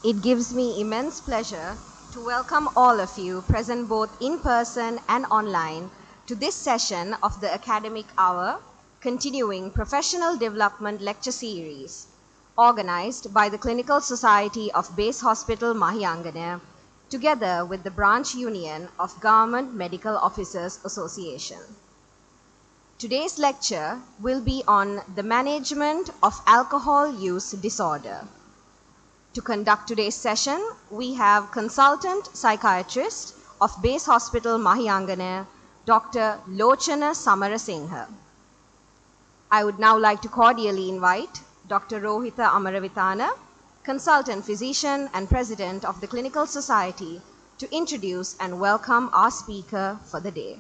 It gives me immense pleasure to welcome all of you present both in person and online to this session of the Academic Hour, continuing Professional Development Lecture Series, organized by the Clinical Society of Base Hospital Mahiyanganaya, together with the Branch Union of Government Medical Officers Association. Today's lecture will be on the management of alcohol use disorder. To conduct today's session, we have consultant psychiatrist of Base Hospital Mahiyanganaya, Dr. Lochana Samarasinghe. I would now like to cordially invite Dr. Rohitha Amaravithana, consultant physician and president of the Clinical Society, to introduce and welcome our speaker for the day.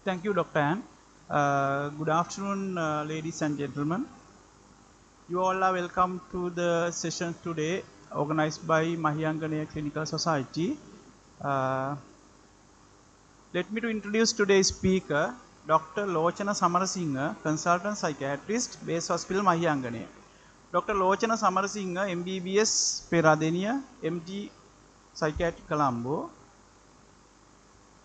Thank you, Dr. Ann. Good afternoon, ladies and gentlemen. You all are welcome to the session today organized by Mahiyanganaya Clinical Society. Let me to introduce today's speaker, Dr. Lochana Samarasinghe, consultant psychiatrist, Base Hospital Mahiyanganaya. Dr. Lochana Samarasinghe, MBBS Peradeniya, MD Psychiatry Colombo.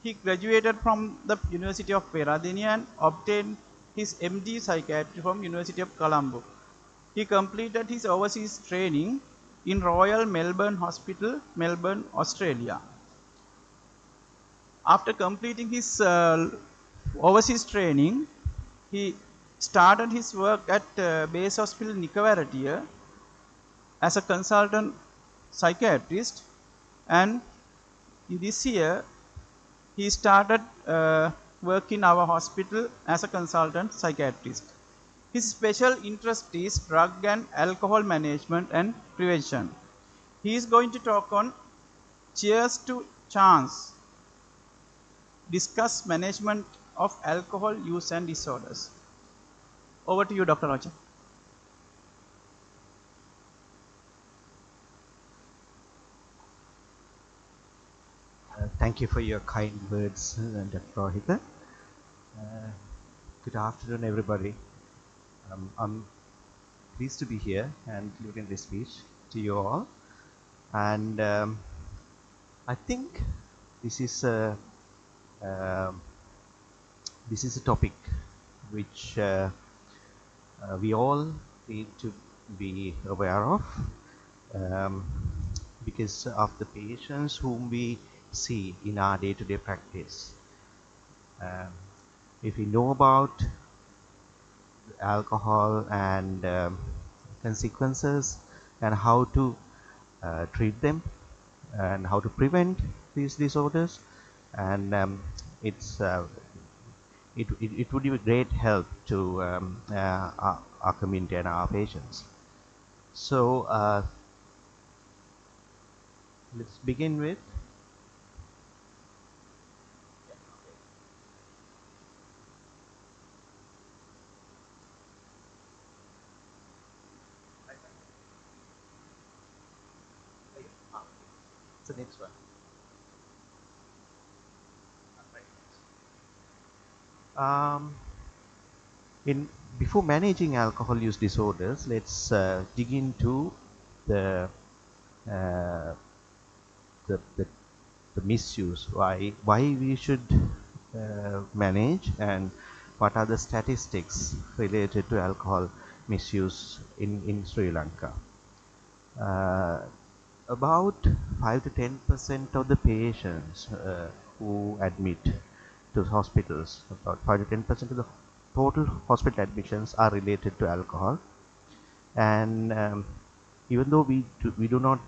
He graduated from the University of Peradeniya and obtained his MD Psychiatry from University of Colombo. He completed his overseas training in Royal Melbourne Hospital, Melbourne, Australia. After completing his overseas training, he started his work at Base Hospital Nikavarattiya as a consultant psychiatrist, and this year he started work in our hospital as a consultant psychiatrist. His special interest is drug and alcohol management and prevention. He is going to talk on Cheers to Chance, discuss management of alcohol use and disorders. Over to you, Dr. Roger. Thank you for your kind words, Dr. Rohitha. Good afternoon, everybody. I'm pleased to be here and delivering this speech to you all. And I think this is a topic which we all need to be aware of, because of the patients whom we see in our day-to-day practice. If we know about alcohol and consequences and how to treat them and how to prevent these disorders, and it would be a great help to our community and our patients. So let's begin with the next one. Before managing alcohol use disorders, let's dig into the misuse. Why we should manage, and what are the statistics related to alcohol misuse in Sri Lanka. About 5 to 10% of the patients who admit to hospitals, about 5 to 10% of the total hospital admissions are related to alcohol. And even though we do not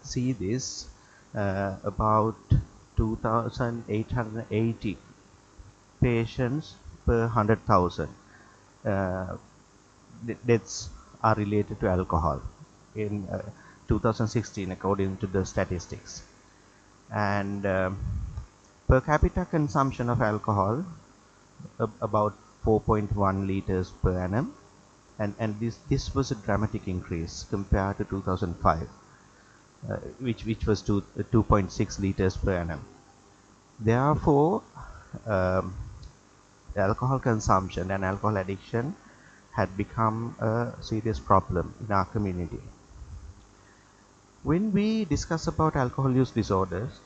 see this, about 2,880 patients per 100,000 deaths are related to alcohol in 2016 according to the statistics. And per capita consumption of alcohol about 4.1 liters per annum, and this was a dramatic increase compared to 2005. which was 2.6 liters per annum. Therefore, um, alcohol consumption and alcohol addiction had become a serious problem in our community. When we discuss about alcohol use disorders,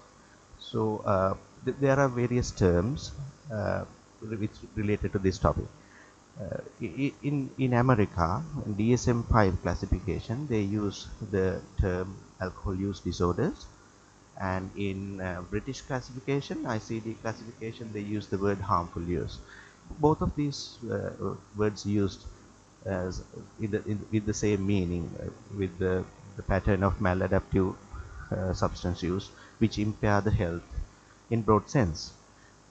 so there are various terms which related to this topic. In America, in DSM-5 classification, they use the term alcohol use disorders, and in British classification, ICD classification, they use the word harmful use. Both of these words used as with the same meaning, with the pattern of maladaptive substance use, which impair the health in broad sense.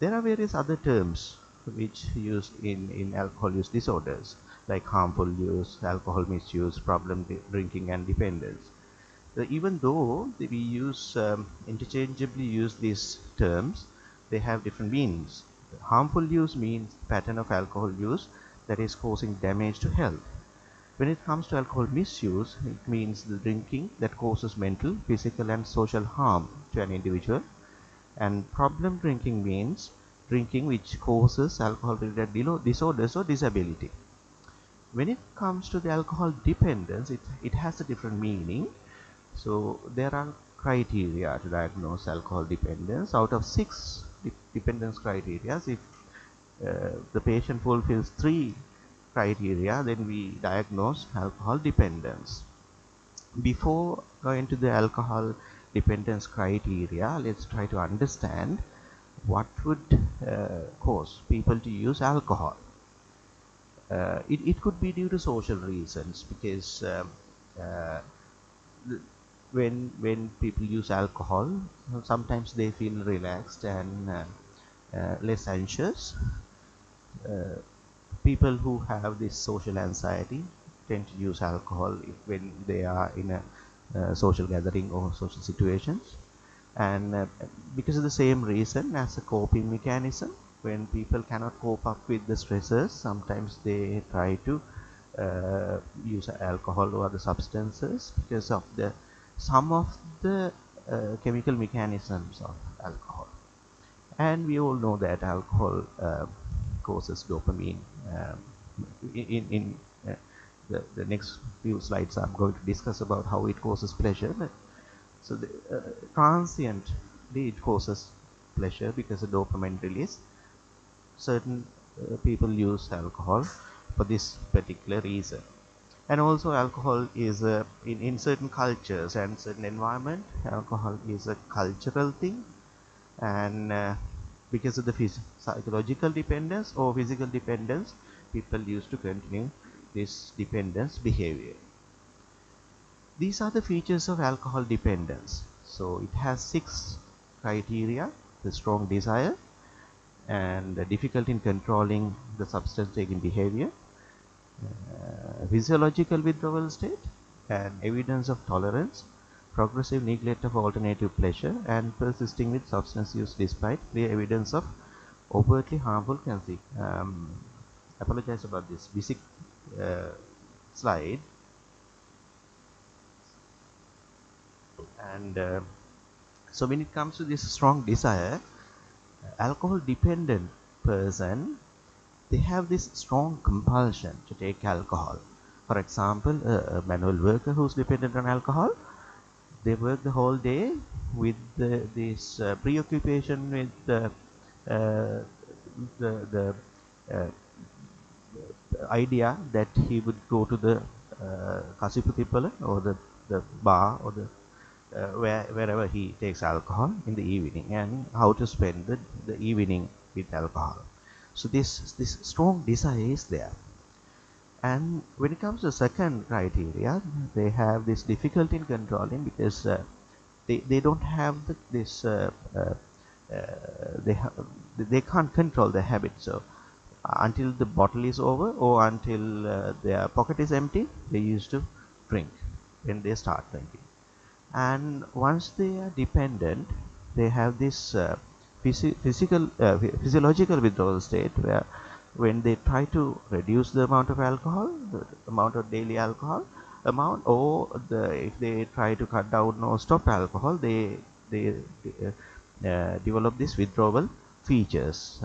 There are various other terms which used in alcohol use disorders, like harmful use, alcohol misuse, problem drinking, and dependence. Even though we use interchangeably use these terms, they have different meanings. Harmful use means pattern of alcohol use that is causing damage to health. When it comes to alcohol misuse, it means the drinking that causes mental, physical, and social harm to an individual. And problem drinking means drinking which causes alcohol-related disorders or disability. When it comes to the alcohol dependence, it has a different meaning. So there are criteria to diagnose alcohol dependence. Out of 6 dependence criteria, if the patient fulfills 3 criteria, then we diagnose alcohol dependence. Before going to the alcohol dependence criteria, let's try to understand what would cause people to use alcohol. It could be due to social reasons, because when people use alcohol, sometimes they feel relaxed and less anxious. People who have this social anxiety tend to use alcohol when they are in a social gathering or social situations, and because of the same reason, as a coping mechanism, when people cannot cope up with the stresses, sometimes they try to use alcohol or other substances because of some of the chemical mechanisms of alcohol. And we all know that alcohol causes dopamine. In the next few slides, I'm going to discuss about how it causes pleasure. So transiently it causes pleasure because of dopamine release. Certain people use alcohol for this particular reason. And also alcohol is in certain cultures and certain environment, alcohol is a cultural thing, and because of the psychological dependence or physical dependence, people used to continue this dependence behavior. These are the features of alcohol dependence. So it has 6 criteria: the strong desire, and the difficulty in controlling the substance taking behavior, physiological withdrawal state, and evidence of tolerance, progressive neglect of alternative pleasure, and persisting with substance use despite clear evidence of overtly harmful consequences. Apologize about this basic slide. And so when it comes to this strong desire, alcohol dependent person, they have this strong compulsion to take alcohol. For example, a manual worker who's dependent on alcohol, they work the whole day with this preoccupation with uh, the idea that he would go to the Kasiputipala or the bar or the wherever he takes alcohol in the evening, and how to spend the evening with alcohol. So this strong desire is there. And when it comes to second criteria, they have this difficulty in controlling, because they don't have they can't control their habit. So until the bottle is over or until their pocket is empty, they used to drink when they start drinking. And once they are dependent, they have this physiological withdrawal state, where when they try to reduce the amount of alcohol, the amount of daily alcohol, amount, or if they try to cut down or stop alcohol, they develop this withdrawal features.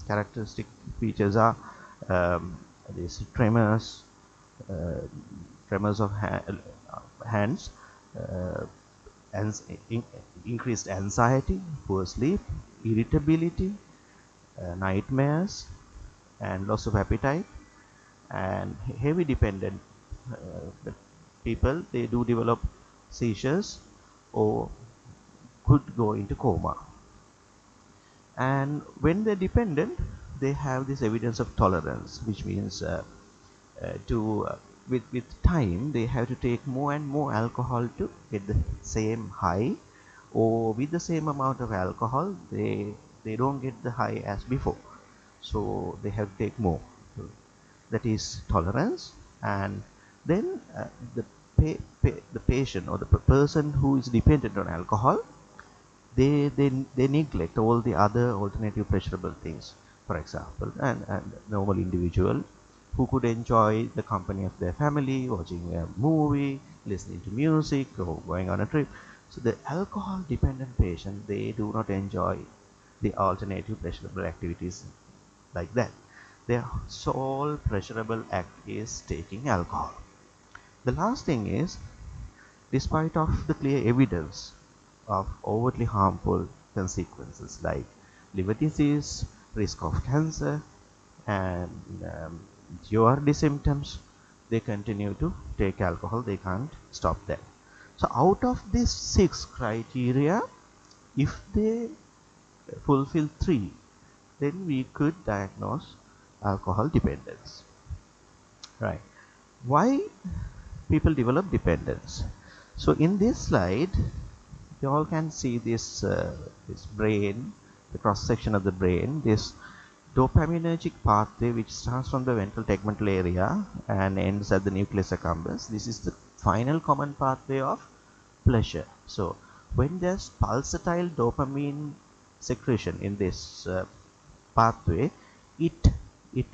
Characteristic features are um, these uh, tremors of hands, uh, ans- in- increased anxiety, poor sleep, irritability, nightmares, and loss of appetite, and heavy dependent the people, they do develop seizures or could go into coma. And when they're dependent, they have this evidence of tolerance, which means to with time they have to take more and more alcohol to get the same high, or with the same amount of alcohol they don't get the high as before, so they have to take more. That is tolerance. And then the the patient or the person who is dependent on alcohol, they neglect all the other alternative pleasurable things. For example, and normal individual who could enjoy the company of their family, watching a movie, listening to music, or going on a trip. So the alcohol dependent patient, they do not enjoy the alternative pleasurable activities like that. Their sole pleasurable act is taking alcohol. The last thing is, despite of the clear evidence of overtly harmful consequences like liver disease, risk of cancer, and GORD symptoms, they continue to take alcohol. They can't stop that. So out of these 6 criteria, if they fulfill 3, then we could diagnose alcohol dependence. Right. Why people develop dependence? So in this slide, you all can see this this brain, the cross section of the brain, this dopaminergic pathway which starts from the ventral tegmental area and ends at the nucleus accumbens. This is the final common pathway of pleasure. So when there's pulsatile dopamine secretion in this pathway, it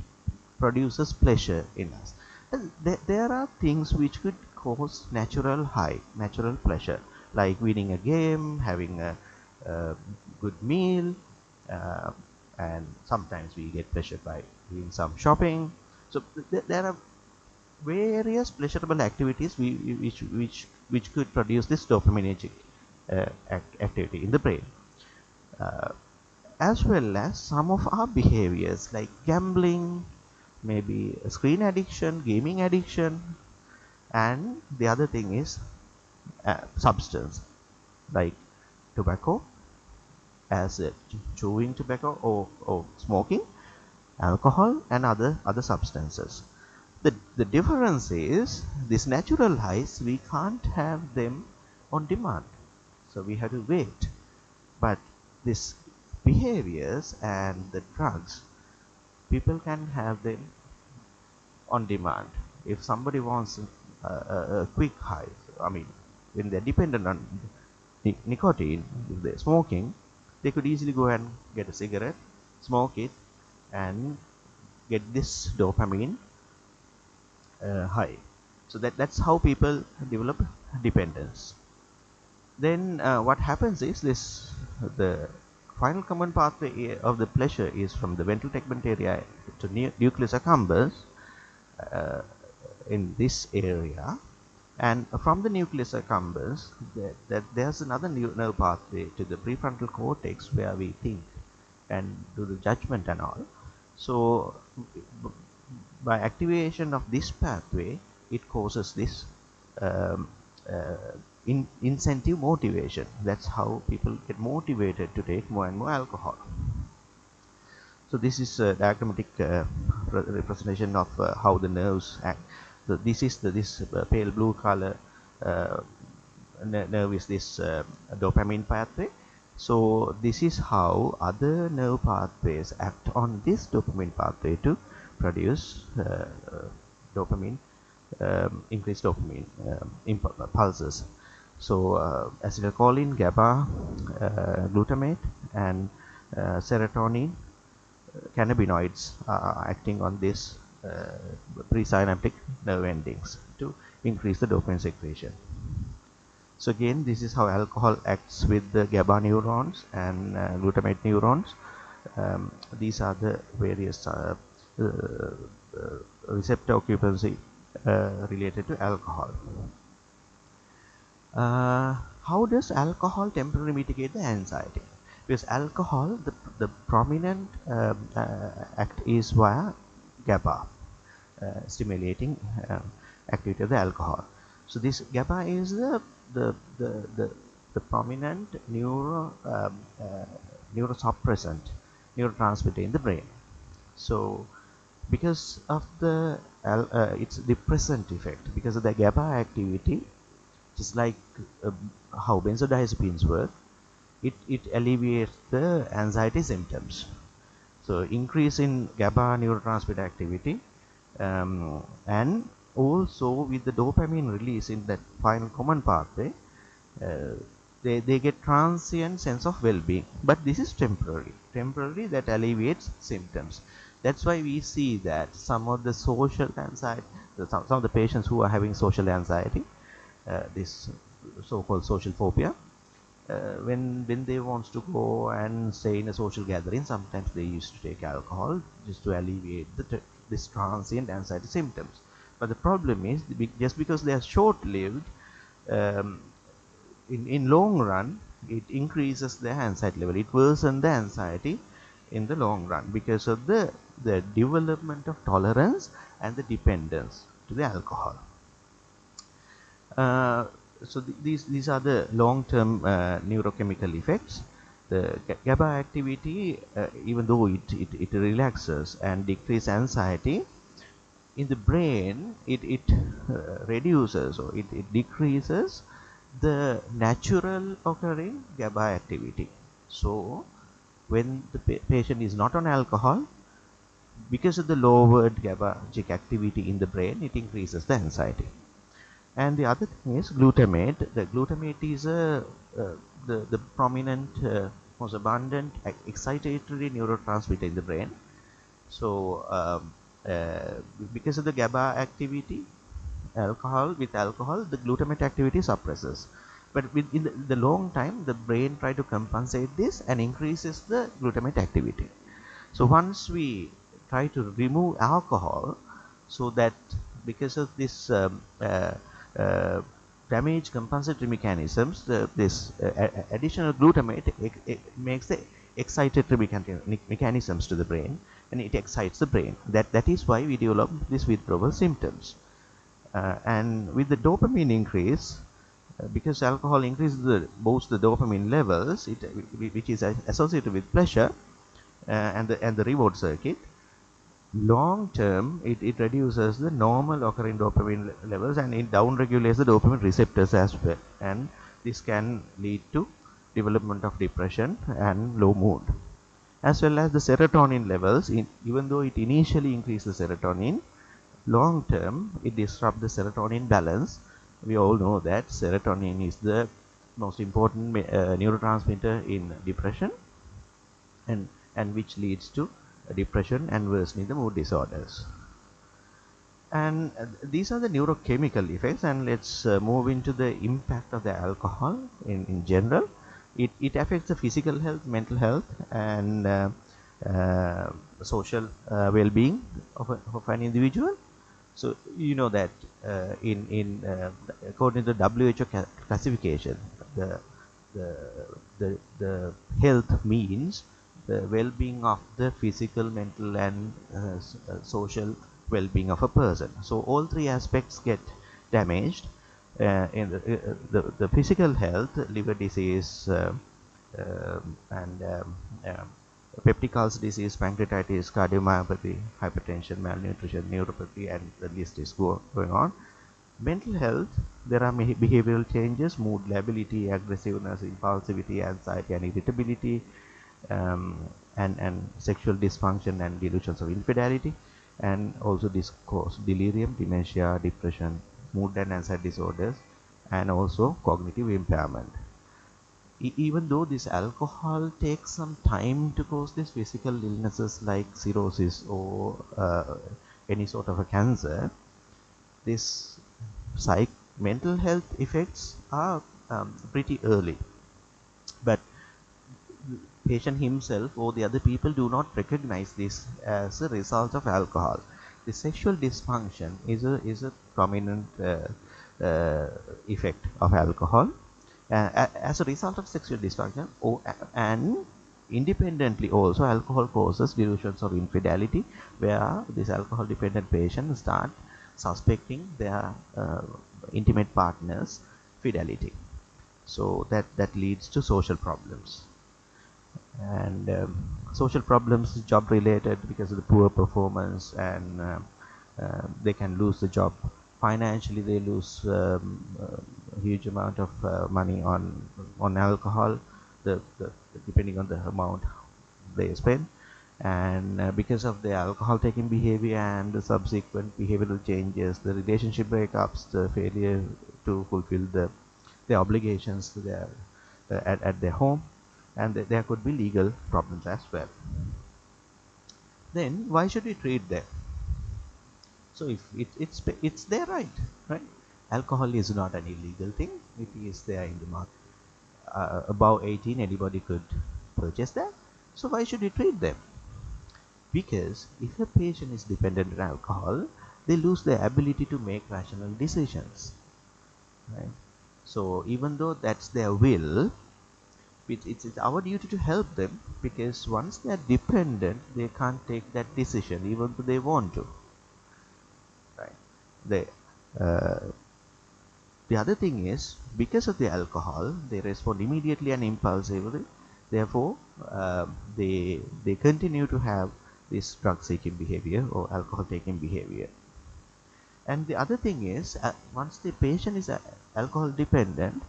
produces pleasure in us. And there are things which could cause natural high, natural pleasure, like winning a game, having a good meal, uh, and sometimes we get pleasure by doing some shopping. So there are various pleasurable activities which could produce this dopaminergic activity in the brain. Uh, as well as some of our behaviors like gambling, maybe screen addiction, gaming addiction, and the other thing is substance like tobacco, as chewing tobacco, or smoking, alcohol, and other substances. The difference is these natural highs, we can't have them on demand, so we have to wait. But these behaviors and the drugs, people can have them on demand. If somebody wants a quick high, I mean, when they're dependent on nicotine, if they're smoking, they could easily go and get a cigarette, smoke it, and get this dopamine high. So that's how people develop dependence. Then what happens is this: the final common pathway of the pleasure is from the ventral tegment area to nucleus accumbens, uh, in this area, and from the nucleus accumbens that there's another nerve pathway to the prefrontal cortex where we think and do the judgment and all. So by activation of this pathway, it causes this um, uh, incentive motivation. That's how people get motivated to take more and more alcohol. So this is a diagrammatic representation of how the nerves act. So this is this pale blue color uh, nerve is this dopamine pathway. So this is how other nerve pathways act on this dopamine pathway to produce dopamine, increased dopamine pulses. So acetylcholine, GABA, glutamate, and serotonin cannabinoids are acting on this presynaptic nerve endings to increase the dopamine secretion. So again, this is how alcohol acts with the GABA neurons and glutamate neurons. These are the various receptor occupancy related to alcohol. How does alcohol temporarily mitigate the anxiety? Because alcohol, the prominent act is via GABA, stimulating activity of the alcohol. So this GABA is the, the, the prominent neurosuppressant neurotransmitter in the brain. So because of the its depressant effect, because of the GABA activity, just like how benzodiazepines work, it alleviates the anxiety symptoms. So increase in GABA neurotransmitter activity, and also with the dopamine release in that final common pathway, they get transient sense of well-being. But this is temporary, that alleviates symptoms. That's why we see that some of the social anxiety, some of the patients who are having social anxiety, this so-called social phobia, when they want to go and stay in a social gathering, sometimes they used to take alcohol just to alleviate this transient anxiety symptoms. But the problem is, just because they are short-lived, um, in long run, it increases the anxiety level. It worsens the anxiety in the long run because of the development of tolerance and the dependence to the alcohol. So these are the long-term neurochemical effects. The GABA activity, even though it relaxes and decreases anxiety, in the brain it reduces, or it decreases the natural occurring GABA activity. So when the patient is not on alcohol, because of the lowered GABAergic activity in the brain, it increases the anxiety. And the other thing is glutamate. The glutamate is the prominent, most abundant excitatory neurotransmitter in the brain. So because of the GABA activity, with alcohol, the glutamate activity suppresses. But in the long time, the brain try to compensate this and increases the glutamate activity. So once we try to remove alcohol, so that because of this damage compensatory mechanisms, this additional glutamate makes the excitatory mechanisms to the brain, and it excites the brain. That is why we develop these withdrawal symptoms. And with the dopamine increase, because alcohol increases both the dopamine levels, which is associated with pleasure and the reward circuit, long term it reduces the normal occurring dopamine levels, and it down regulates the dopamine receptors as well, and this can lead to development of depression and low mood, as well as the serotonin levels. Even though it initially increases serotonin, long term it disrupts the serotonin balance. We all know that serotonin is the most important neurotransmitter in depression, and which leads to depression and worsening the mood disorders. And these are the neurochemical effects, and let's move into the impact of the alcohol in general. It affects the physical health, mental health, and social well-being of an individual. So you know that according to the WHO classification, the health means the well-being of the physical, mental, and social well-being of a person. So all three aspects get damaged. In the physical health, liver disease, and peptic ulcer disease, pancreatitis, cardiomyopathy, hypertension, malnutrition, neuropathy, and the list is going on. Mental health, there are behavioral changes, mood lability, aggressiveness, impulsivity, anxiety, and irritability, and sexual dysfunction and delusions of infidelity, and also discourse, delirium, dementia, depression, mood and anxiety disorders, and also cognitive impairment. Even though this alcohol takes some time to cause these physical illnesses like cirrhosis or any sort of a cancer, this mental health effects are pretty early, but patient himself or the other people do not recognize this as a result of alcohol. The sexual dysfunction is a prominent uh, effect of alcohol as a result of sexual dysfunction, and independently also alcohol causes delusions of infidelity, where this alcohol dependent patient start suspecting their intimate partner's fidelity. So that leads to social problems, and social problems job related because of the poor performance, and they can lose the job. Financially they lose a huge amount of money on alcohol, the depending on the amount they spend, and because of the alcohol taking behavior and the subsequent behavioral changes, the relationship breakups, the failure to fulfill their obligations to their at their home, and there could be legal problems as well. Then why should we treat them? So if it's their right? Alcohol is not an illegal thing. It is there in the market. Above 18, anybody could purchase that. So why should we treat them? Because if a patient is dependent on alcohol, they lose their ability to make rational decisions. Right? So even though that's their will, it's our duty to help them, because once they are dependent, they can't take that decision even though they want to. Right? They, uh, the other thing is, because of the alcohol, they respond immediately and impulsively. Therefore, they continue to have this drug-seeking behavior or alcohol-taking behavior. And the other thing is, once the patient is alcohol dependent,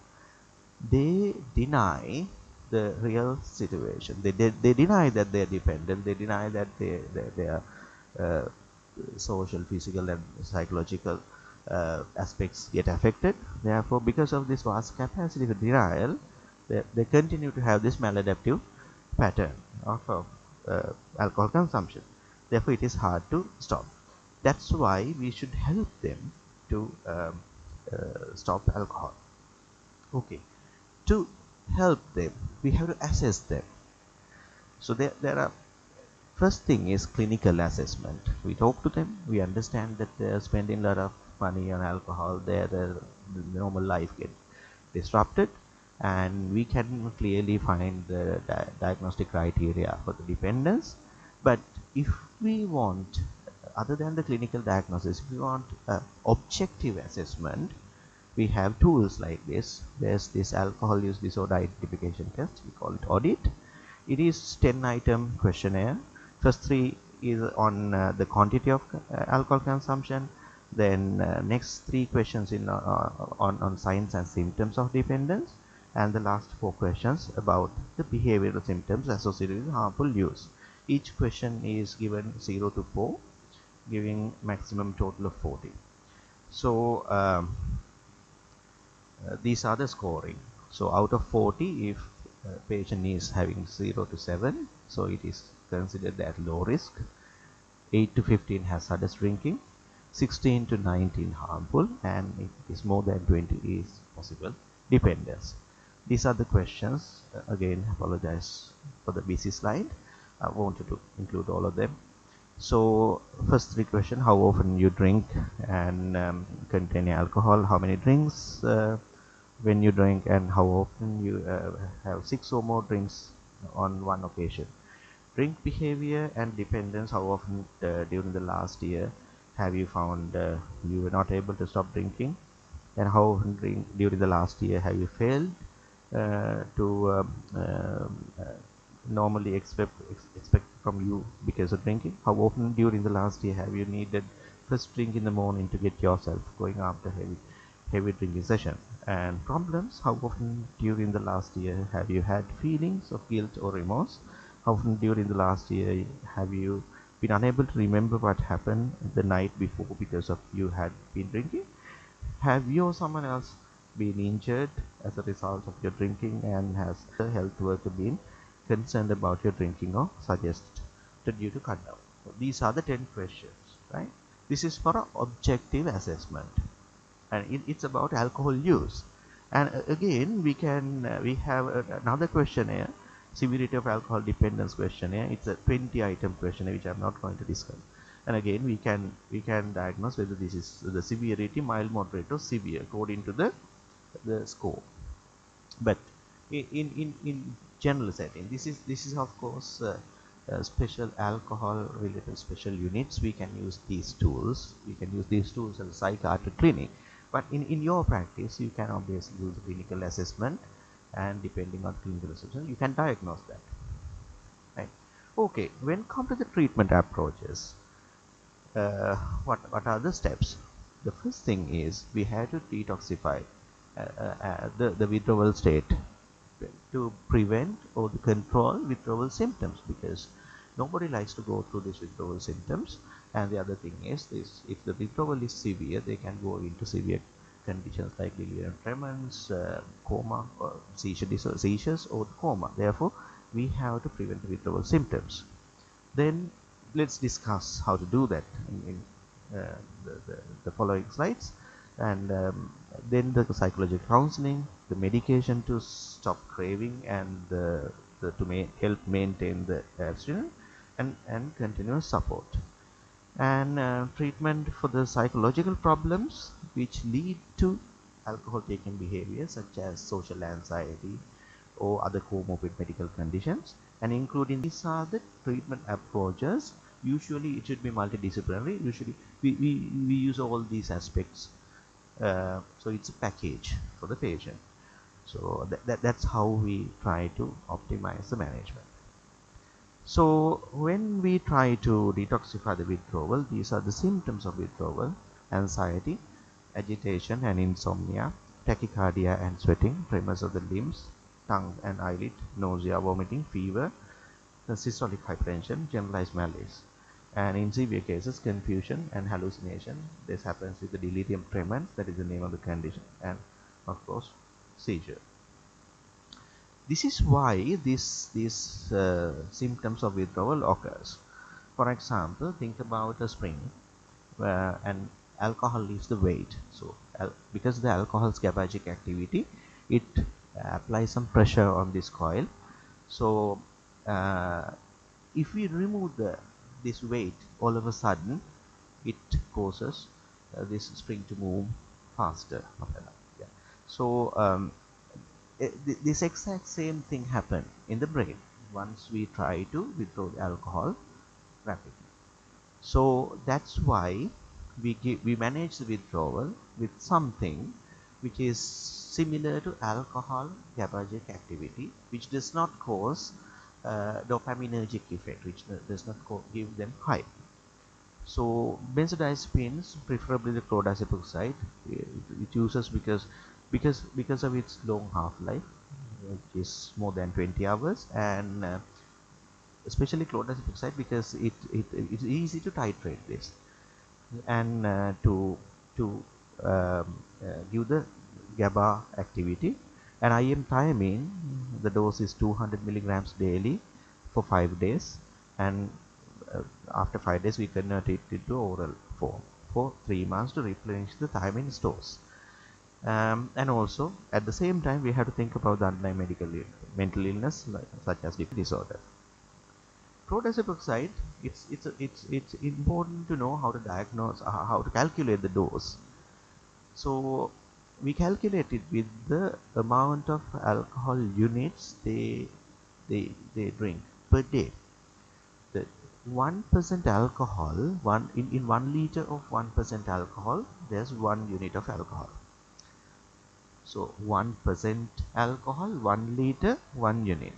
they deny the real situation. They deny that they're dependent. They deny that they are uh, social, physical, and psychological aspects get affected. Therefore, because of this vast capacity for denial, they continue to have this maladaptive pattern of alcohol consumption. Therefore, it is hard to stop. That's why we should help them to stop alcohol. Okay, to help them, we have to assess them. So there are, first thing is clinical assessment. We talk to them, we understand that they're spending a lot of money on alcohol, the normal life get disrupted, and we can clearly find the diagnostic criteria for the dependence. But if we want, other than the clinical diagnosis, if we want objective assessment, we have tools like this. There's this alcohol use disorder identification test, we call it audit. It is 10-item questionnaire. First 3 is on the quantity of alcohol consumption. Then next 3 questions on signs and symptoms of dependence, and the last 4 questions about the behavioral symptoms associated with harmful use. Each question is given 0 to 4, giving maximum total of 40. So these are the scoring. So out of 40, if patient is having 0 to 7, so it is considered at low risk. 8 to 15 hazardous drinking, 16 to 19 harmful, and if it is more than 20 is possible dependence. These are the questions. Again, apologize for the busy slide. I wanted to include all of them. So first 3 questions: how often you drink and contain alcohol, how many drinks when you drink, and how often you have 6 or more drinks on one occasion. Drink behavior and dependence: how often during the last year have you found you were not able to stop drinking, and how often during the last year have you failed to normally expect from you because of drinking. How often during the last year have you needed first drink in the morning to get yourself going after heavy drinking session. And problems: how often during the last year have you had feelings of guilt or remorse. How often during the last year have you been unable to remember what happened the night before because of you had been drinking. Have you or someone else been injured as a result of your drinking, and has the health worker been concerned about your drinking or suggested you to cut down? So these are the 10 questions, right? This is for an objective assessment, and it's about alcohol use. And again, we have another questionnaire, severity of alcohol dependence questionnaire. It's a 20-item questionnaire which I'm not going to discuss. And again, we can diagnose whether this is the severity mild, moderate, or severe according to the score. But in general setting, this is of course special alcohol related special units. We can use these tools. We can use these tools as a psychiatric clinic. But in your practice, you can obviously use clinical assessment, and depending on clinical assessment, you can diagnose that. Right? Okay. When come to the treatment approaches, what are the steps? The first thing is we have to detoxify the withdrawal state to prevent or to control withdrawal symptoms, because nobody likes to go through these withdrawal symptoms. And the other thing is this: if the withdrawal is severe, they can go into severe conditions like delirium tremens, coma, or seizures, or coma. Therefore, we have to prevent the withdrawal symptoms. Then let's discuss how to do that in the following slides. And then the psychological counseling, the medication to stop craving, and help maintain the abstinence, and continuous support. And treatment for the psychological problems which lead to alcohol taking behavior, such as social anxiety or other comorbid medical conditions, and including these are the treatment approaches. Usually it should be multidisciplinary. Usually we use all these aspects, so it's a package for the patient. So that's how we try to optimize the management. So when we try to detoxify the withdrawal, these are the symptoms of withdrawal: anxiety, agitation and insomnia, tachycardia and sweating, tremors of the limbs, tongue and eyelid, nausea, vomiting, fever, systolic hypertension, generalized malaise. And in severe cases, confusion and hallucination. This happens with the delirium tremens, that is the name of the condition, and of course seizure. This is why these symptoms of withdrawal occurs. For example, think about a spring where and alcohol leaves the weight. So because the alcohol's GABAergic activity, it applies some pressure on this coil. So if we remove this weight, all of a sudden it causes this spring to move faster. Yeah. So this exact same thing happen in the brain once we try to withdraw the alcohol rapidly. So that's why we manage the withdrawal with something which is similar to alcohol GABAergic activity, which does not cause dopaminergic effect, which does not give them high. So benzodiazepines, preferably the chlordiazepoxide, it uses because of its long half-life, which is more than 20 hours, and especially chlordiazepoxide because it's easy to titrate this, and give the GABA activity. And IM thiamine, the dose is 200 milligrams daily for 5 days, and after 5 days we convert it into oral form for 3 months to replenish the thiamine stores. And also at the same time we have to think about the underlying mental illness, such as depression disorder. Chlordiazepoxide, it's important to know how to diagnose, how to calculate the dose. So we calculate it with the amount of alcohol units they drink per day. The 1% alcohol, in 1 liter of 1% alcohol, there's 1 unit of alcohol. So 1% alcohol, 1 liter, 1 unit.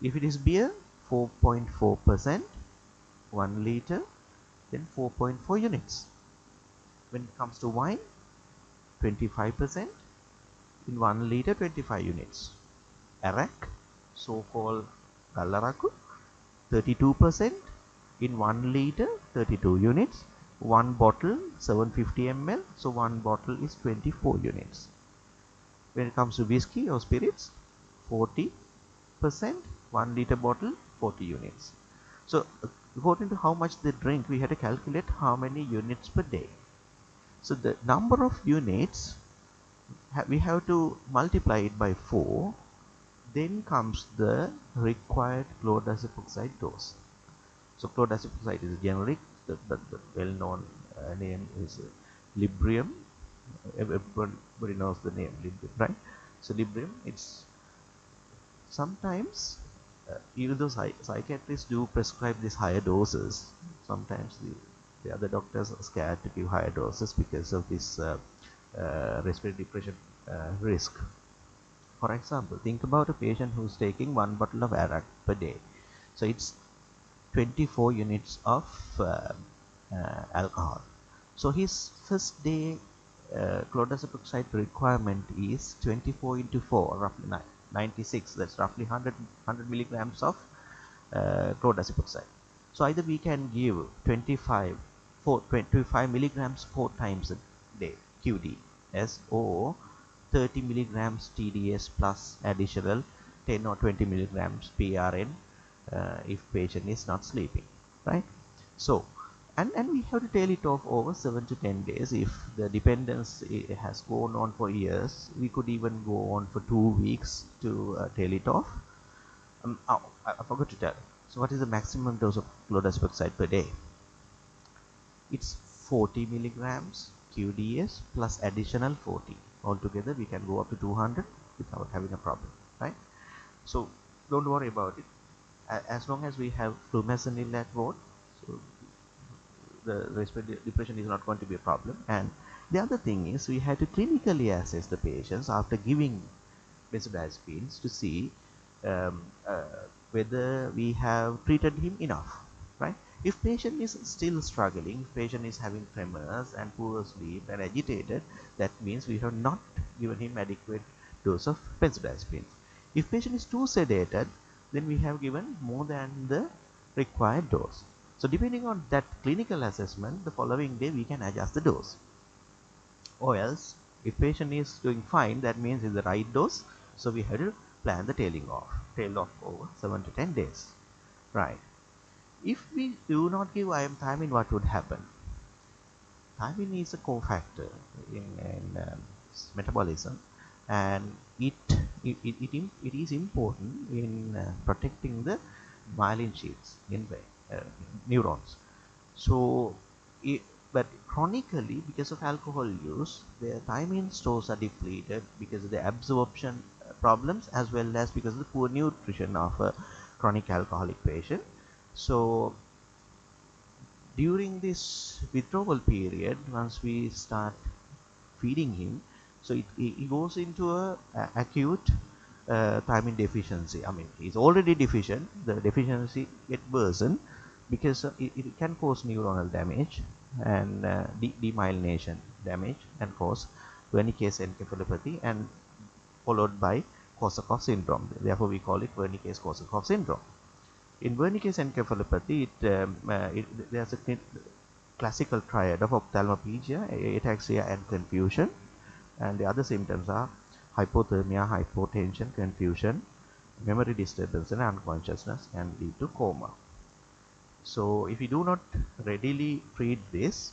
If it is beer, 4.4%, 1 liter, then 4.4 units. When it comes to wine, 25%, in 1 liter, 25 units. Arak, so-called Gallaraku, 32%, in 1 liter, 32 units. 1 bottle, 750 ml, so 1 bottle is 24 units. When it comes to whiskey or spirits, 40%, 1 liter bottle, 40 units. So according to how much they drink, we have to calculate how many units per day. So the number of units, we have to multiply it by 4. Then comes the required chlordiazepoxide dose. So chlordiazepoxide is generic. The well-known name is Librium. Everybody knows the name Librium, right? So Librium, it's sometimes, even though psychiatrists do prescribe these higher doses, sometimes the other doctors are scared to give higher doses because of this respiratory depression risk. For example, think about a patient who's taking 1 bottle of arak per day. So it's 24 units of alcohol. So his first day chlordiazepoxide requirement is 24 into 4, roughly 96. That's roughly 100 milligrams of chlordiazepoxide. So either we can give 25 milligrams 4 times a day QDS, or 30 milligrams TDS plus additional 10 or 20 milligrams PRN if patient is not sleeping, right? So and we have to tail it off over 7 to 10 days. If the dependence has gone on for years, we could even go on for 2 weeks to tail it off. I forgot to tell. So what is the maximum dose of chlordiazepoxide per day? It's 40 milligrams QDS plus additional 40. Altogether we can go up to 200 without having a problem, right? So don't worry about it. As long as we have flumazenil at ward, so the respiratory depression is not going to be a problem. And the other thing is, we have to clinically assess the patients after giving benzodiazepines to see um, uh, whether we have treated him enough, right? If patient is still struggling, if patient is having tremors and poor sleep and agitated, that means we have not given him adequate dose of benzodiazepine. If patient is too sedated, then we have given more than the required dose. So depending on that clinical assessment, the following day we can adjust the dose. Or else, if patient is doing fine, that means it's the right dose. So we have to plan the tail off over 7 to 10 days. Right. If we do not give thiamine, what would happen? Thiamine is a cofactor in metabolism, and it is important in protecting the myelin sheaths in neurons. So, but chronically, because of alcohol use, the thiamine stores are depleted because of the absorption problems, as well as because of the poor nutrition of a chronic alcoholic patient. So during this withdrawal period, once we start feeding him, so it goes into a acute thiamine deficiency. I mean, he's already deficient. The deficiency gets worsened because it can cause neuronal damage and demyelination damage, and cause Wernicke's encephalopathy, and followed by Korsakoff syndrome. Therefore, we call it Wernicke's-Korsakoff syndrome. In Wernicke's encephalopathy, there's a classical triad of ophthalmoplegia, ataxia, and confusion. And the other symptoms are hypothermia, hypotension, confusion, memory disturbance, and unconsciousness can lead to coma. So if we do not readily treat this,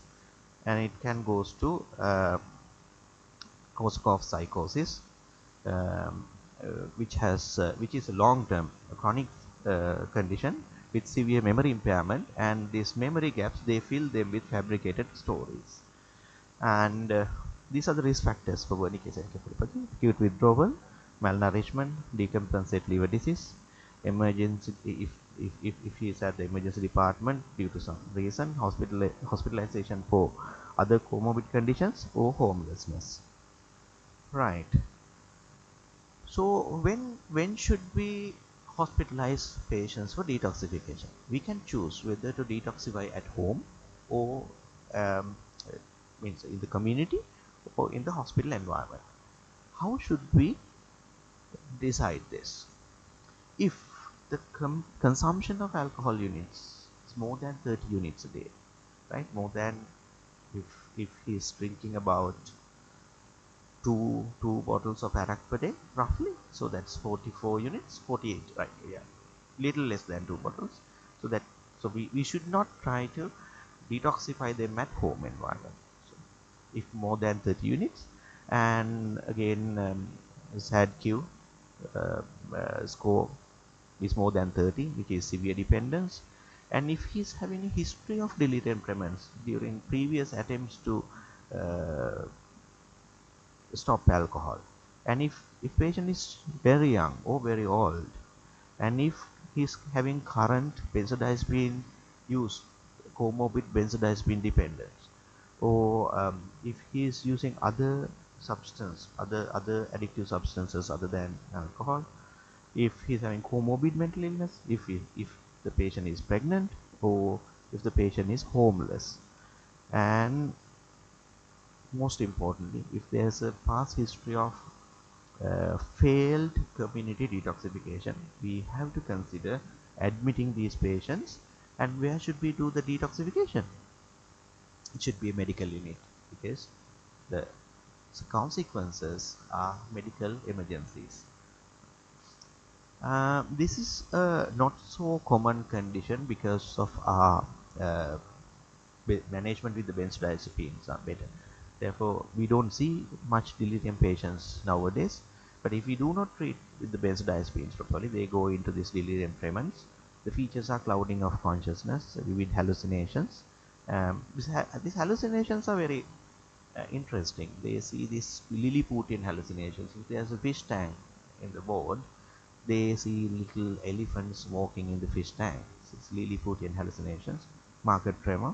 and it can goes to Korsakoff psychosis, which is a long-term chronic condition with severe memory impairment, and these memory gaps, they fill them with fabricated stories. And these are the risk factors for Wernicke's encephalopathy: acute withdrawal, malnourishment, decompensate liver disease, emergency, if he is at the emergency department due to some reason, hospitalization for other comorbid conditions, or homelessness. Right. So when should we hospitalize patients for detoxification? We can choose whether to detoxify at home, or um, means in the community, or in the hospital environment. How should we decide this? If the consumption of alcohol units is more than 30 units a day, right? More than, if he's drinking about two bottles of arak per day, roughly, so that's 44 units, 48, right? Yeah, little less than 2 bottles. So that So we should not try to detoxify them at home environment. So if more than 30 units, and again SADQ uh, score is more than 30, which is severe dependence, and if he's having a history of delirium tremens during previous attempts to uh, stop alcohol, and if patient is very young or very old, and if he's having current benzodiazepine use, comorbid benzodiazepine dependence, or if he is using other addictive substances other than alcohol, if he's having comorbid mental illness, if the patient is pregnant, or if the patient is homeless, and most importantly, if there's a past history of failed community detoxification, we have to consider admitting these patients. And where should we do the detoxification? It should be a medical unit, because the consequences are medical emergencies. This is a not so common condition because of our uh, management with the benzodiazepines are better. Therefore, we don't see much delirium patients nowadays. But if we do not treat with the benzodiazepines properly, they go into this delirium tremens. The features are clouding of consciousness, vivid hallucinations. These hallucinations are very interesting. They see these Lilliputian hallucinations. If there's a fish tank in the board, they see little elephants walking in the fish tank. It's Lilliputian hallucinations, marked tremor.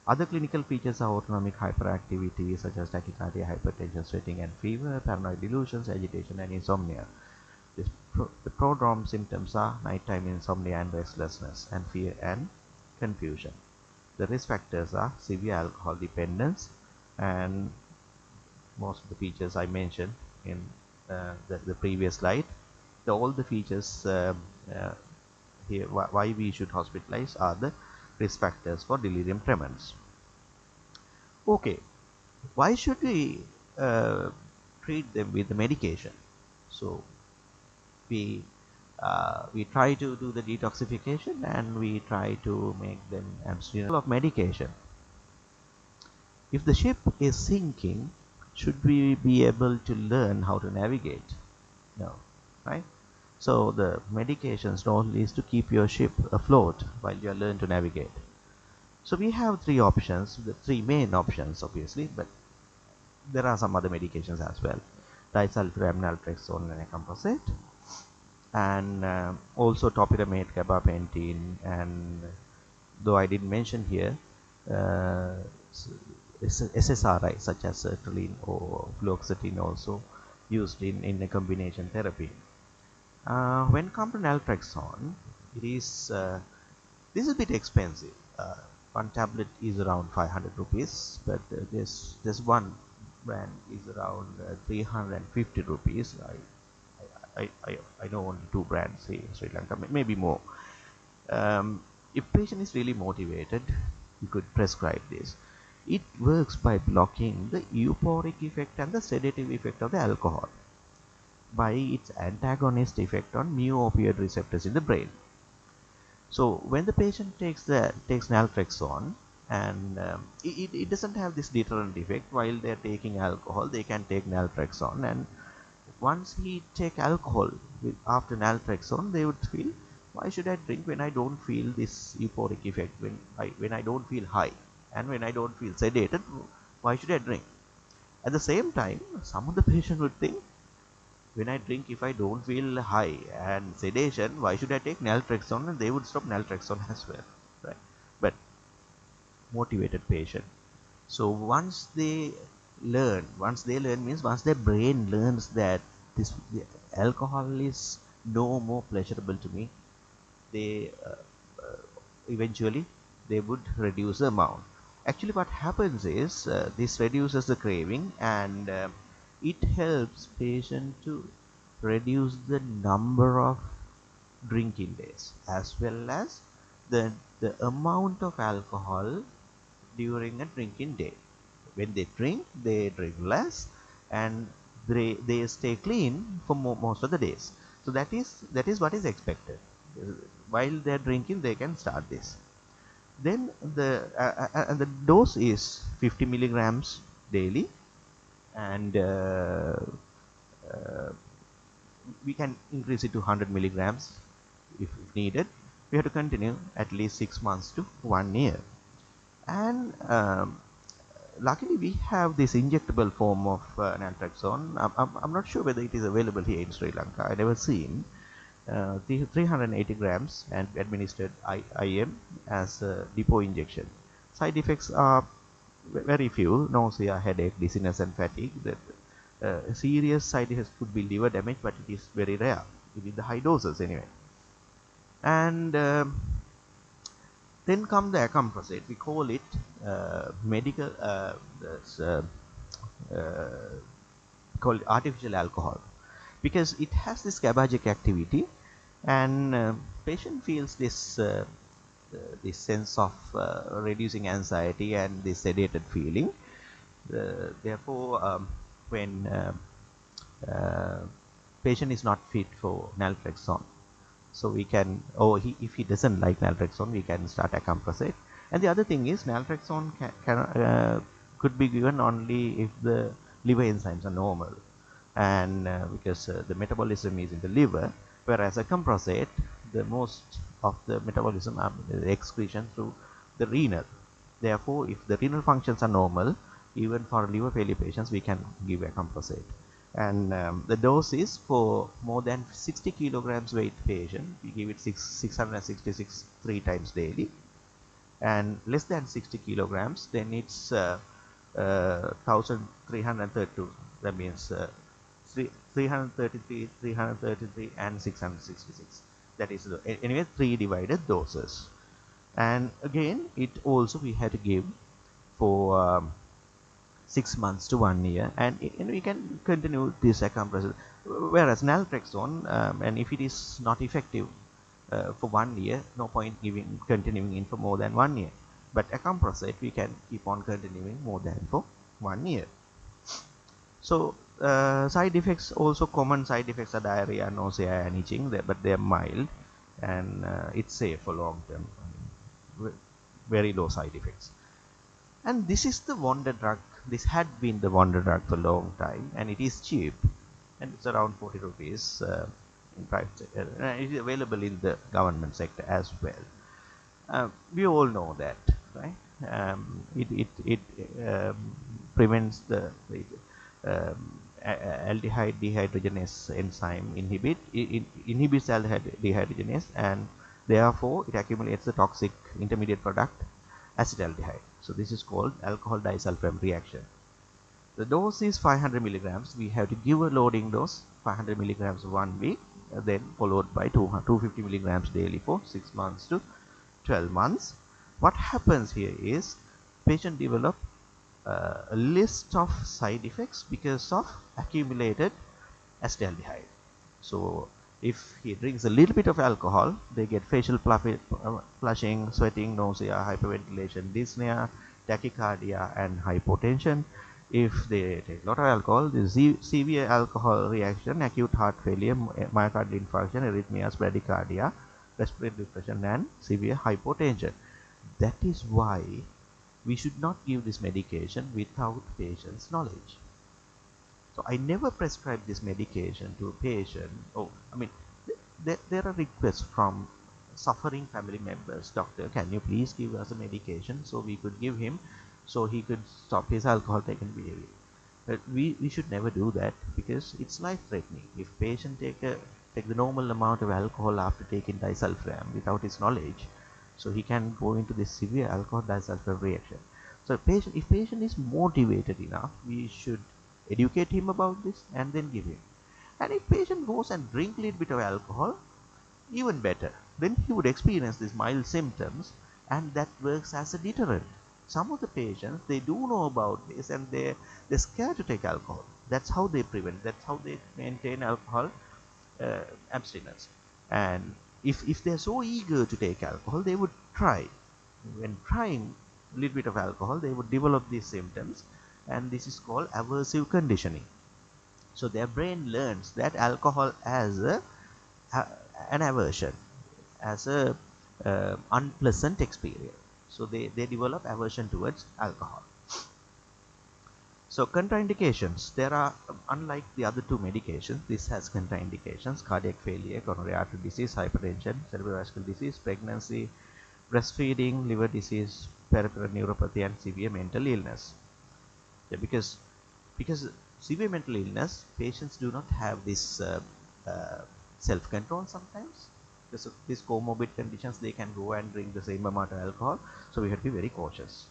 Other clinical features are autonomic hyperactivity such as tachycardia, hypertension, sweating and fever, paranoid delusions, agitation and insomnia. The prodrome symptoms are nighttime insomnia and restlessness, and fear and confusion. The risk factors are severe alcohol dependence, and most of the features I mentioned in the previous slide. All the features here why we should hospitalize are the risk factors for delirium tremens. Okay, why should we treat them with the medication? So we try to do the detoxification, and we try to make them abstinent of medication. If the ship is sinking, should we be able to learn how to navigate? No, right? So the medication's role is to keep your ship afloat while you learn to navigate. So we have three options, the three main options obviously, but there are some other medications as well. Disulfiram, naltrexone, and acamprosate, and also topiramate, gabapentin, and though I didn't mention here, uh, SSRI such as sertraline or fluoxetine also used in a combination therapy. When come to naltrexone, it is this is a bit expensive. One tablet is around 500 rupees, but this one brand is around 350 rupees. I know only two brands in Sri Lanka, maybe more. If patient is really motivated, you could prescribe this. It works by blocking the euphoric effect and the sedative effect of the alcohol by its antagonist effect on mu opioid receptors in the brain. So when the patient takes naltrexone, and it doesn't have this deterrent effect. While they're taking alcohol, they can take naltrexone, and once he take alcohol after naltrexone, they would feel, why should I drink when I don't feel this euphoric effect, when I don't feel high, and when I don't feel sedated, why should I drink? At the same time, some of the patient would think, when I drink, if I don't feel high and sedation, why should I take naltrexone? And they would stop naltrexone as well, right? But motivated patient. So once they learn means once their brain learns that the alcohol is no more pleasurable to me, they eventually they would reduce the amount. Actually, what happens is this reduces the craving, and it helps patient to reduce the number of drinking days, as well as the amount of alcohol during a drinking day. When they drink less, and they stay clean for most of the days. So that is what is expected. While they are drinking, they can start this. Then the dose is 50 milligrams daily, and we can increase it to 100 milligrams if needed. We have to continue at least 6 months to 1 year. And luckily we have this injectable form of naltrexone. I'm not sure whether it is available here in Sri Lanka. I never seen. 380 grams and administered IM as a depot injection. Side effects are very few: nausea, headache, dizziness, and fatigue. The serious side effects could be liver damage, but it is very rare with the high doses anyway. And then come the acamprosate. We call it medical called artificial alcohol, because it has this GABAergic activity, and patient feels this sense of reducing anxiety and this sedated feeling. Therefore, when patient is not fit for naltrexone, so we can, if he doesn't like naltrexone, we can start acamprosate. And the other thing is, naltrexone could be given only if the liver enzymes are normal, and because the metabolism is in the liver, whereas acamprosate, the most of the metabolism are excretion through the renal. Therefore, if the renal functions are normal, even for liver failure patients, we can give acamprosate. And the dose is for more than 60 kilograms weight patient, we give it 666 3 times daily, and less than 60 kilograms, then it's 1332. That means 333, 333, and 666. That is anyway 3 divided doses. And again, it also we had to give for 6 months to 1 year, and we can continue this acamprosate. Whereas naltrexone, and if it is not effective for 1 year, no point continuing in for more than 1 year. But acamprosate, we can keep on continuing more than for 1 year. So side effects, also common side effects are diarrhea, nausea, and itching, but they are mild, and it's safe for long term. Very low side effects. And this is the wonder drug. This had been the wonder drug for a long time, and it is cheap, and it's around 40 rupees in private sector. It is available in the government sector as well. We all know that, right? It prevents the aldehyde dehydrogenase enzyme inhibits aldehyde dehydrogenase, and therefore it accumulates the toxic intermediate product acetaldehyde. So this is called alcohol disulfide reaction. The dose is 500 milligrams. We have to give a loading dose 500 milligrams 1 week, then followed by 250 milligrams daily for 6 months to 12 months. What happens here is patient develop a list of side effects because of accumulated acetaldehyde. So if he drinks a little bit of alcohol, they get facial flushing, sweating, nausea, hyperventilation, dyspnea, tachycardia, and hypotension. If they take a lot of alcohol, the severe alcohol reaction, acute heart failure, myocardial infarction, arrhythmias, bradycardia, respiratory depression, and severe hypotension. That is why we should not give this medication without patient's knowledge. So I never prescribe this medication to a patient. There are requests from suffering family members. Doctor, can you please give us a medication so we could give him, so he could stop his alcohol taking behavior. But we should never do that, because it's life threatening. If patient take the normal amount of alcohol after taking disulfiram without his knowledge, so he can go into this severe alcohol disulfide reaction. So if patient is motivated enough, we should educate him about this and then give him. And if patient goes and drink a little bit of alcohol, even better. Then he would experience these mild symptoms, and that works as a deterrent. Some of the patients, they do know about this, and they're scared to take alcohol. That's how they prevent. That's how they maintain alcohol abstinence. And if they're so eager to take alcohol, they would try. When trying a little bit of alcohol, they would develop these symptoms, and this is called aversive conditioning. So their brain learns that alcohol as an aversion, as a unpleasant experience. So they develop aversion towards alcohol. So contraindications, there are, unlike the other two medications, this has contraindications: cardiac failure, coronary artery disease, hypertension, cerebrovascular disease, pregnancy, breastfeeding, liver disease, peripheral neuropathy, and severe mental illness. Yeah, because severe mental illness, patients do not have this self-control sometimes. Because of these comorbid conditions, they can go and drink the same amount of alcohol, so we have to be very cautious.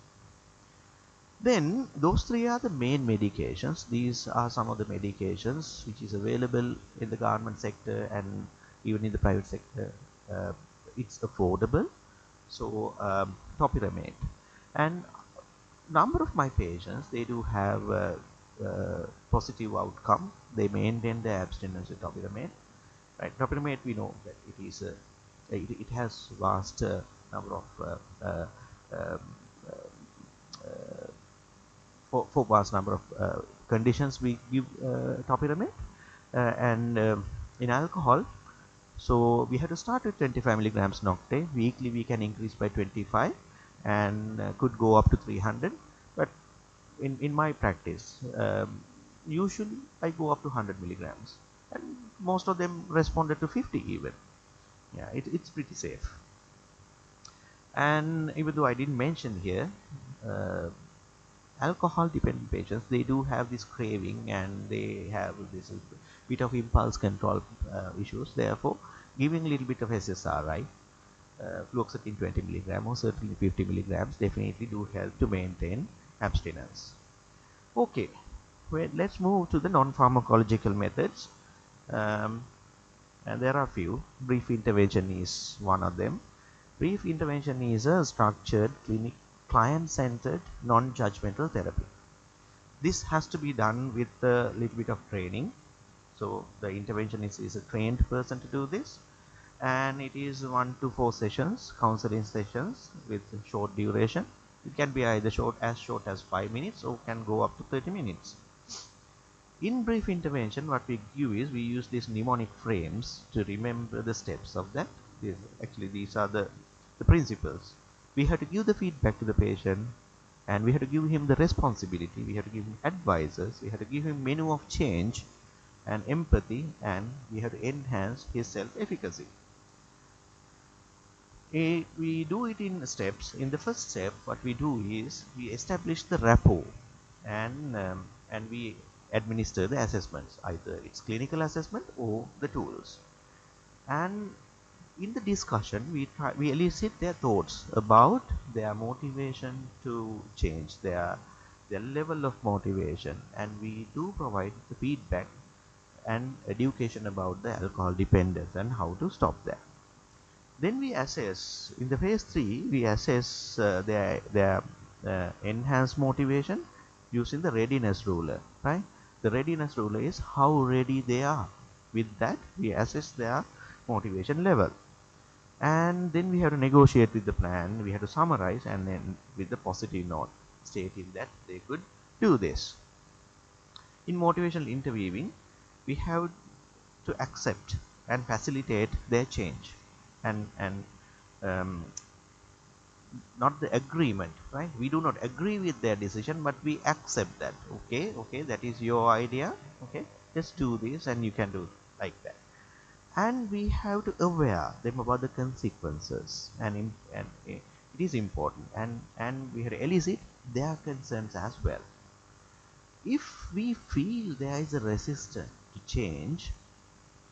Then those three are the main medications. These are some of the medications which is available in the government sector and even in the private sector. It's affordable. So topiramate, and number of my patients, they do have positive outcome. They maintain their abstinence with topiramate. Right, topiramate, we know that it is it has vast number of um, for vast number of conditions we give topiramate, and in alcohol, so we have to start with 25 milligrams nocte. Weekly we can increase by 25 and could go up to 300. But in my practice, usually I go up to 100 milligrams, and most of them responded to 50 even. Yeah, it's pretty safe. And even though I didn't mention here, uh, alcohol dependent patients, they do have this craving and they have this bit of impulse control issues. Therefore, giving a little bit of SSRI, fluoxetine 20 milligram or certainly 50 milligrams, definitely do help to maintain abstinence. Okay, well, let's move to the non-pharmacological methods. um, and there are a few. Brief intervention is one of them. Brief intervention is a structured, client-centered, non-judgmental therapy. This has to be done with a little bit of training. So the interventionist is a trained person to do this, and it is 1 to 4 sessions, counseling sessions with short duration. It can be either short as 5 minutes or can go up to 30 minutes. In brief intervention, what we do is we use these mnemonic frames to remember the steps of that. These are the principles. We have to give the feedback to the patient, and we have to give him the responsibility. We have to give him advisors. We have to give him menu of change and empathy, and we have to enhance his self-efficacy. We do it in steps. In the first step, what we do is we establish the rapport, and we administer the assessments. Either it's clinical assessment or the tools. And in the discussion, we elicit their thoughts about their motivation to change, their level of motivation, and we do provide the feedback and education about the alcohol dependence and how to stop that. Then we assess, in the phase 3, we assess their enhanced motivation using the readiness ruler, right? The readiness ruler is how ready they are. With that, we assess their motivation level. And then we have to negotiate with the plan, we have to summarize, and then with the positive note, stating that they could do this. In motivational interviewing, we have to accept and facilitate their change, and not the agreement, right? We do not agree with their decision, but we accept that. Okay, that is your idea. Okay, just do this, and you can do like that. And we have to aware them about the consequences, and it is important, and we have to elicit their concerns as well. If we feel there is a resistance to change,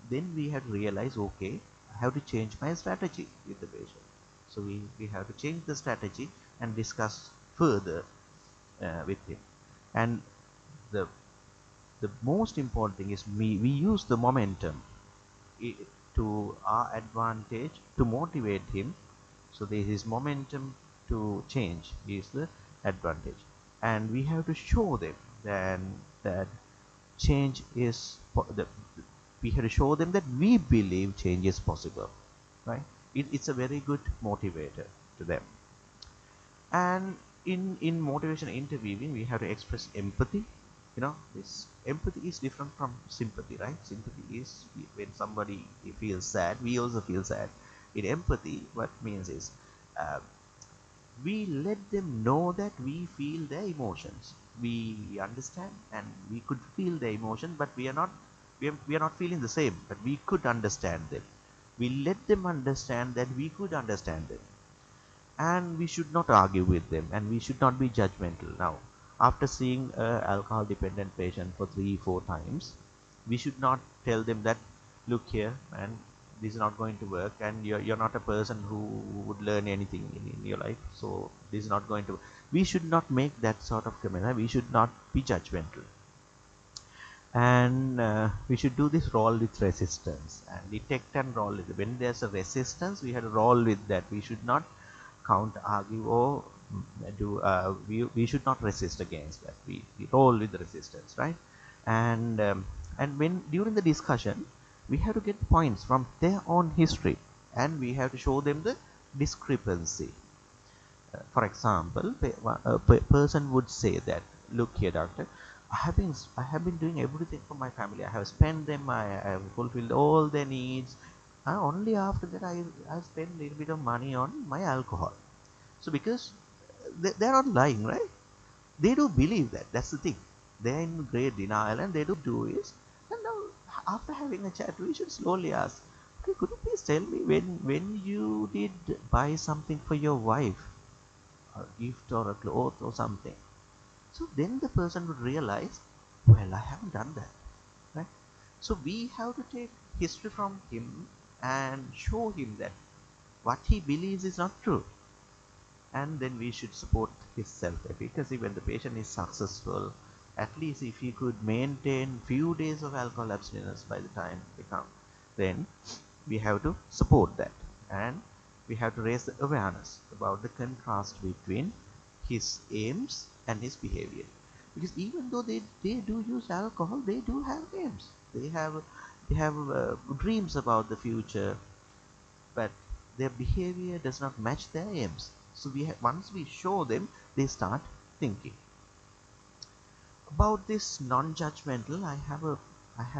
then we have to realize, okay, I have to change my strategy with the patient. So we have to change the strategy and discuss further with him. And the most important thing is we use the momentum to our advantage to motivate him. So there is momentum to change is the advantage, and we have to show them that change is we have to show them that we believe change is possible, right? It's a very good motivator to them. And in motivation interviewing, we have to express empathy. This empathy is different from sympathy, right? Sympathy is when somebody feels sad, we also feel sad. In empathy, what means is, uh, we let them know that we feel their emotions. We understand and we could feel their emotions, but we are not feeling the same, but we could understand them. We let them understand that we could understand them, and we should not argue with them, and we should not be judgmental. Now, after seeing a alcohol dependent patient for 3 4 times, we should not tell them that, look here, and this is not going to work, and you're not a person who would learn anything in your life, so this is not going to. We should not make that sort of comment. We should not be judgmental, and we should do this roll with resistance and detect and roll with. When there's a resistance, we have to roll with that. We should not counter argue or we should not resist against that. We roll with the resistance, right? And when during the discussion, we have to get points from their own history, and we have to show them the discrepancy. For example, a person would say that, look here, doctor, I have been doing everything for my family. I have spent them. I have fulfilled all their needs. Only after that, I spend a little bit of money on my alcohol. So because they're not lying, right? They do believe that. That's the thing. They're in great denial, and they do is. And now, after having a chat, we should slowly ask, okay, could you please tell me when you did buy something for your wife, a gift or a cloth or something? So then the person would realize, well, I haven't done that, right? So we have to take history from him and show him that what he believes is not true. And then we should support his self-efficacy. When the patient is successful, at least if he could maintain few days of alcohol abstinence by the time they come, then we have to support that, and we have to raise the awareness about the contrast between his aims and his behavior. Because even though they do use alcohol, they do have aims. They have dreams about the future, but their behavior does not match their aims. So once we show them, they start thinking about this non-judgmental. I have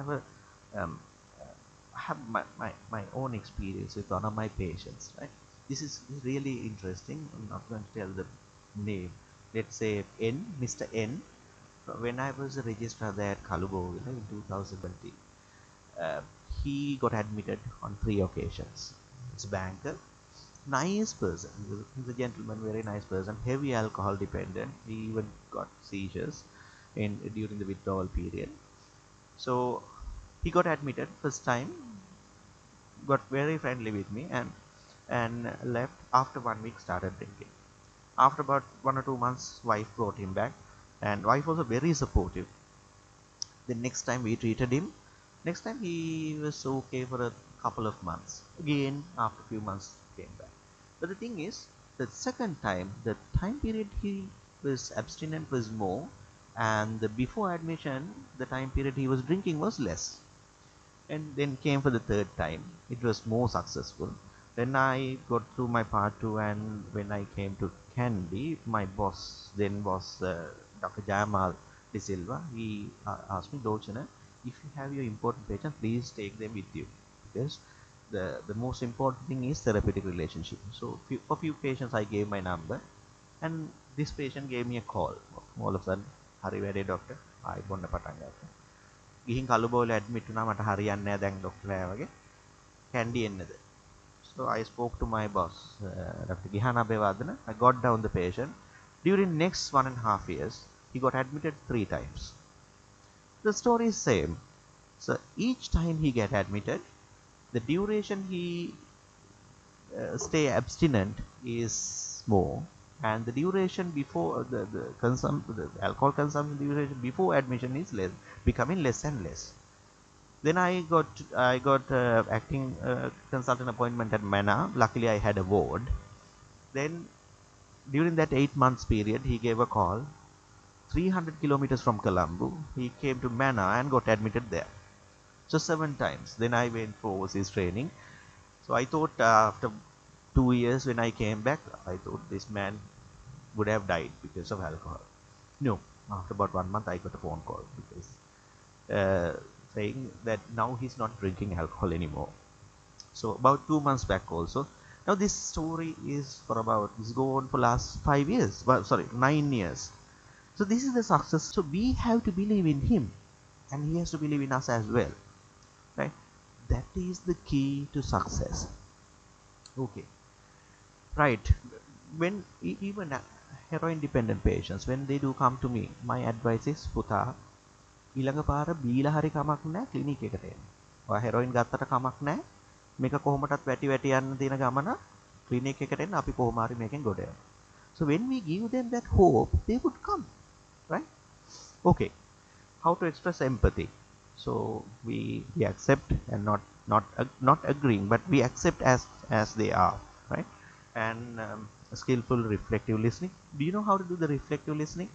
a um, I have my own experience with one of my patients, right? This is really interesting. I'm not going to tell the name. Let's say Mr. N. When I was a registrar there at Kalubovila in 2020, uh, he got admitted on 3 occasions. It's a banker, nice person. He's a gentleman, very nice person. Heavy alcohol dependent. He even got seizures in during the withdrawal period. So he got admitted first time, got very friendly with me, and left after 1 week, started drinking. After about 1 or 2 months, wife brought him back, and wife was very supportive. The next time we treated him, next time he was okay for a couple of months. Again, after a few months, came back. But the thing is, the second time, the time period he was abstinent was more, and the before admission, the time period he was drinking was less. And then came for the third time. It was more successful. Then I got through my part two, and when I came to Candy, my boss then was Dr. Jamal De Silva. He asked me, Lochana, if you have your important patients, please take them with you, because the most important thing is therapeutic relationship. So for few patients, I gave my number, and this patient gave me a call. All of a sudden, Hari වැඩේ doctor, ආයි බොන්න පටන් ගත්තා. ගිහින් කළුබෝල admit වුණා. මට හරියන්නේ නැහැ දැන් ડોක්ටර්ලා වගේ. Kandy එන්නද? So I spoke to my boss, Dr. Gihana Bevadana. I got down the patient. During next 1.5 years, he got admitted 3 times. The story is same. So each time he get admitted, the duration he stay abstinent is more, and the duration before the alcohol consumption duration before admission is less, becoming less and less. Then I got acting consultant appointment at Mana. Luckily, I had a ward. Then during that 8 months period, he gave a call. 300 kilometers from Colombo, he came to Mana and got admitted there. So 7 times. Then I went for overseas training. So I thought after 2 years when I came back, I thought this man would have died because of alcohol. No, after about 1 month, I got a phone call because saying that now he's not drinking alcohol anymore. So about 2 months back also, Now this story is for about, this go on for last 5 years, well, sorry, 9 years. So this is the success. So we have to believe in him, and he has to believe in us as well, right? That is the key to success. Okay, right. When even heroin dependent patients, when they do come to me, my advice is, පුතා ඊළඟ පාර බීලා හරි කමක් නැහැ clinic එකට එන්න. ඔයා හෙරොයින් ගත්තට කමක් නැහැ. මේක කොහොමටත් වැටි වැටි යන්න තියෙන ගමන ක්ලිනික් එකට එන්න අපි කොහොම හරි මේකෙන් ගොඩ යමු. So when we give them that hope, they would come, right? Okay. How to express empathy? So we accept and not agreeing, but we accept as they are, right? And skillful reflective listening. Do you know how to do the reflective listening?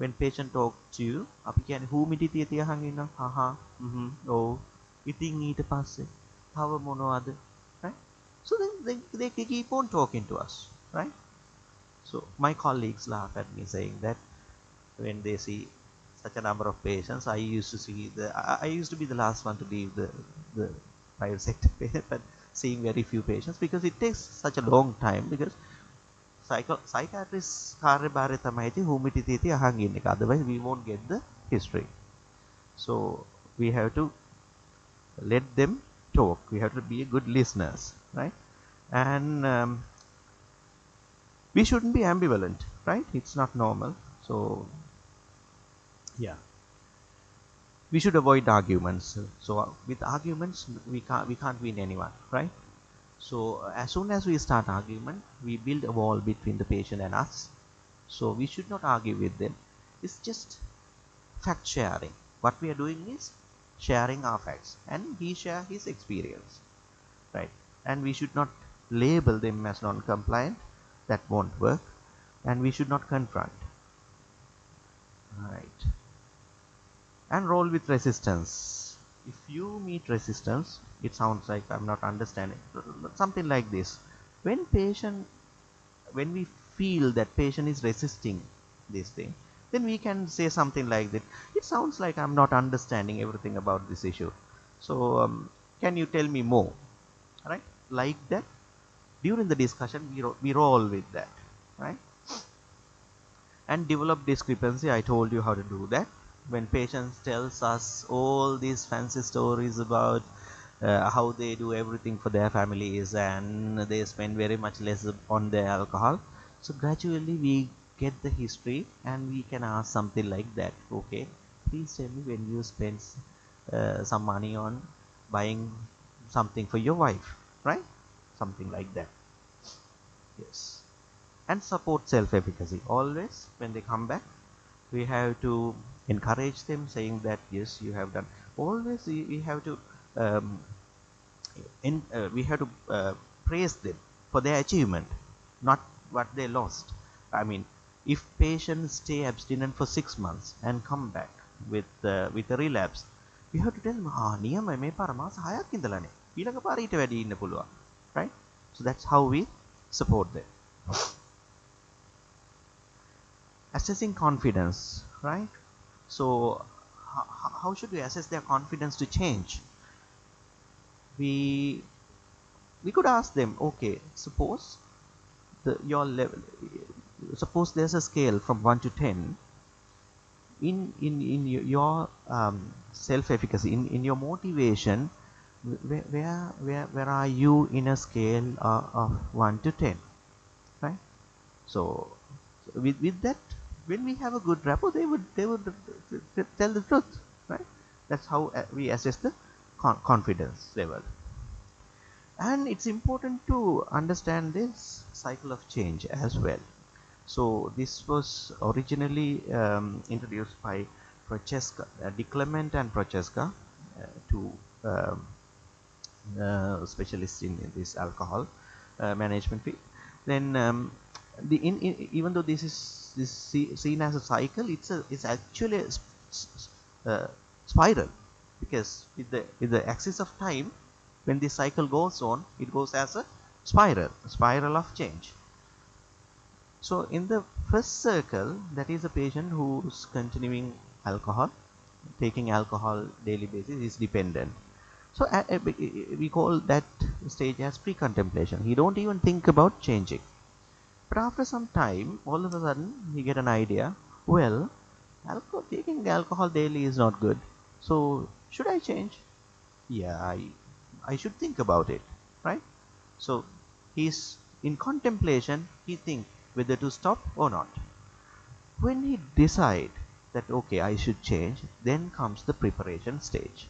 When patient talk to you, අපි කියන්නේ හූමිටිතිය තියහන් ඉන්න ඔව් ඉතින් ඊට පස්සේ තව මොනවද, right? So then they keep on talking to us, right? So my colleagues laugh at me saying that when they see such a number of patients, I used to be the last one to leave the private sector, but seeing very few patients because it takes such a long time, because psychiatrist කාර්යභාරය තමයි humidity අහන් ඉන්න එක. Otherwise we won't get the history. So we have to let them talk. We have to be good listeners, right? And we shouldn't be ambivalent, right? It's not normal. So yeah, we should avoid arguments. So with arguments we can't win anyone, right? So as soon as we start argument, we build a wall between the patient and us. So we should not argue with them. It's just fact sharing. What we are doing is sharing our facts, and he share his experience, right? And we should not label them as non-compliant. That won't work. And we should not confront, right? And roll with resistance. If you meet resistance, it sounds like I'm not understanding, something like this. When we feel that patient is resisting this thing, then we can say something like that. It sounds like I'm not understanding everything about this issue. So can you tell me more? Right? Like that. During the discussion, we roll with that, right? And develop discrepancy. I told you how to do that. When patients tells us all these fancy stories about how they do everything for their families and they spend very much less on their alcohol, so gradually we get the history and we can ask something like that. Okay, please tell me when you spend some money on buying something for your wife, right? Something like that. Yes. And support self-efficacy. Always when they come back, we have to encourage them, saying that yes, you have done. Always we have to praise them for their achievement, not what they lost. I mean, if patients stay abstinent for 6 months and come back with a relapse, we have to tell them, නියමයි මේ පාර මාස 6ක් ඉඳලානේ ඊළඟ පාර ඊට වැඩි ඉන්න පුළුවන්, right? So that's how we support them. Assessing confidence, right? So how should we assess their confidence to change? We could ask them, okay, suppose your level, suppose there's a scale from 1 to 10 in your self-efficacy, in your motivation. Where are you in a scale of 1 to 10, right? So with that, when we have a good rapport, they would tell the truth, right? That's how we assess the confidence level. And it's important to understand this cycle of change as well. So this was originally introduced by Francesca, DiClement and Francesca, two specialists in this alcohol management field. Then even though this is seen as a cycle, it's actually a spiral, because with the axis of time, when this cycle goes on, it goes as a spiral of change. So in the first circle, that is a patient who's continuing alcohol, taking alcohol daily basis, is dependent. So we call that stage as pre-contemplation. He don't even think about changing. But after some time, all of a sudden, he get an idea. Well, taking alcohol daily is not good. So should I change? Yeah, I should think about it, right? So he's in contemplation. He think whether to stop or not. When he decide that okay, I should change, then comes the preparation stage.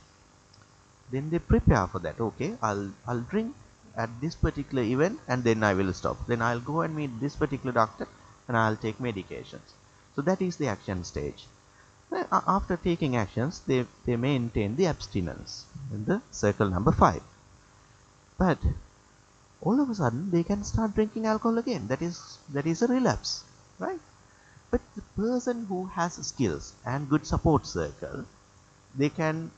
Then they prepare for that. Okay, I'll drink at this particular event and then I will stop. Then I'll go and meet this particular doctor and I'll take medications. So that is the action stage. After taking actions, they maintain the abstinence in the circle number 5. But all of a sudden they can start drinking alcohol again. That is a relapse, right? But the person who has skills and good support circle, they can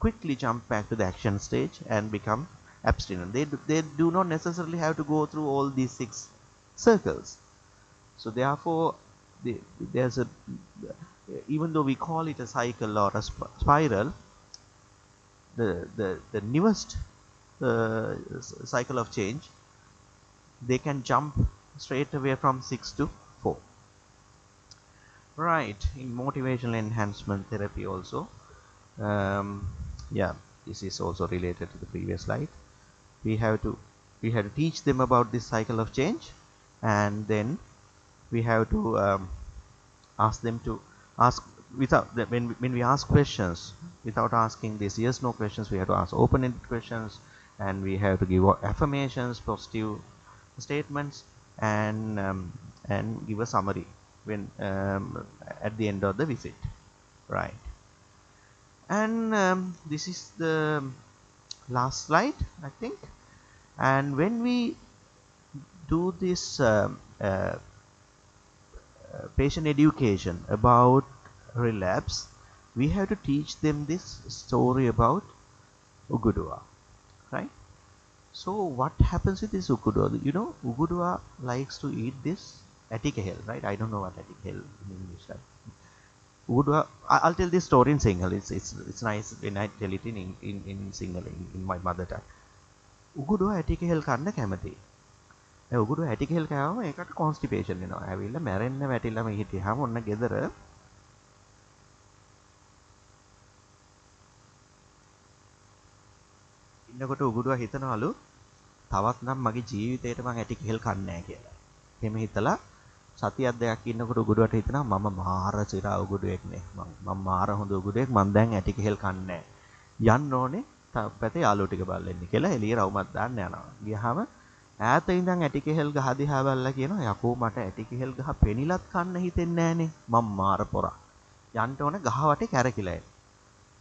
quickly jump back to the action stage and become abstinent. They do not necessarily have to go through all these 6 circles. So therefore, there's a, even though we call it a cycle or a spiral, the newest cycle of change, they can jump straight away from 6 to 4. Right, in motivational enhancement therapy also, um, yeah, this is also related to the previous slide. We have to teach them about this cycle of change, and then we have to ask them to ask without when we ask questions, without asking these yes no questions, we have to ask open-ended questions, and we have to give affirmations, positive statements, and give a summary when at the end of the visit, right? And this is the last slide, I think. And when we do this patient education about relapse, we have to teach them this story about Ugudua, right? So what happens with this Ugudua? You know, Ugudua likes to eat this atikahel, right? I don't know what atikahel in English, right? Ugudua, I'll tell this story in Sinhala. It's nice when I tell it in Sinhala, in my mother tongue. Ugudua atikahel kanna කැමති. ඒ උගුරු ඇටි කෙල් කෑවම ඒකට constipation එනවා. ඇවිල්ලා මැරෙන්න වැටිලාම හිටියාම ඔන්න ගෙදර ඉන්නකොට උගුරුවා හිතනවලු තවත් නම් මගේ ජීවිතේට මං ඇටි කෙල් කන්නේ නැහැ කියලා. එහෙම හිතලා සතියක් දෙකක් ඉන්නකොට උගුරුවට හිතනවා මම මාර සිරා උගුරුවෙක් නේ. මම මාර හොඳ උගුරුවෙක්, මං දැන් ඇටි කෙල් කන්නේ නැහැ. යන්න ඕනේ පැත්තේ යාළුවෝ ටික බලන්න කියලා එළිය රවුමක් දාන්න යනවා. ගියාම ඈත ඉඳන් ඇටි කෙහෙල් ගහ දිහා බලලා කියනවා යකෝ මට ඇටි කෙහෙල් ගහ පෙනිලත් කන්න හිතෙන්නේ නැහනේ, මම මාර පොරා. යන්න ඕනේ ගහ වටේ කැරකිලා එන්න.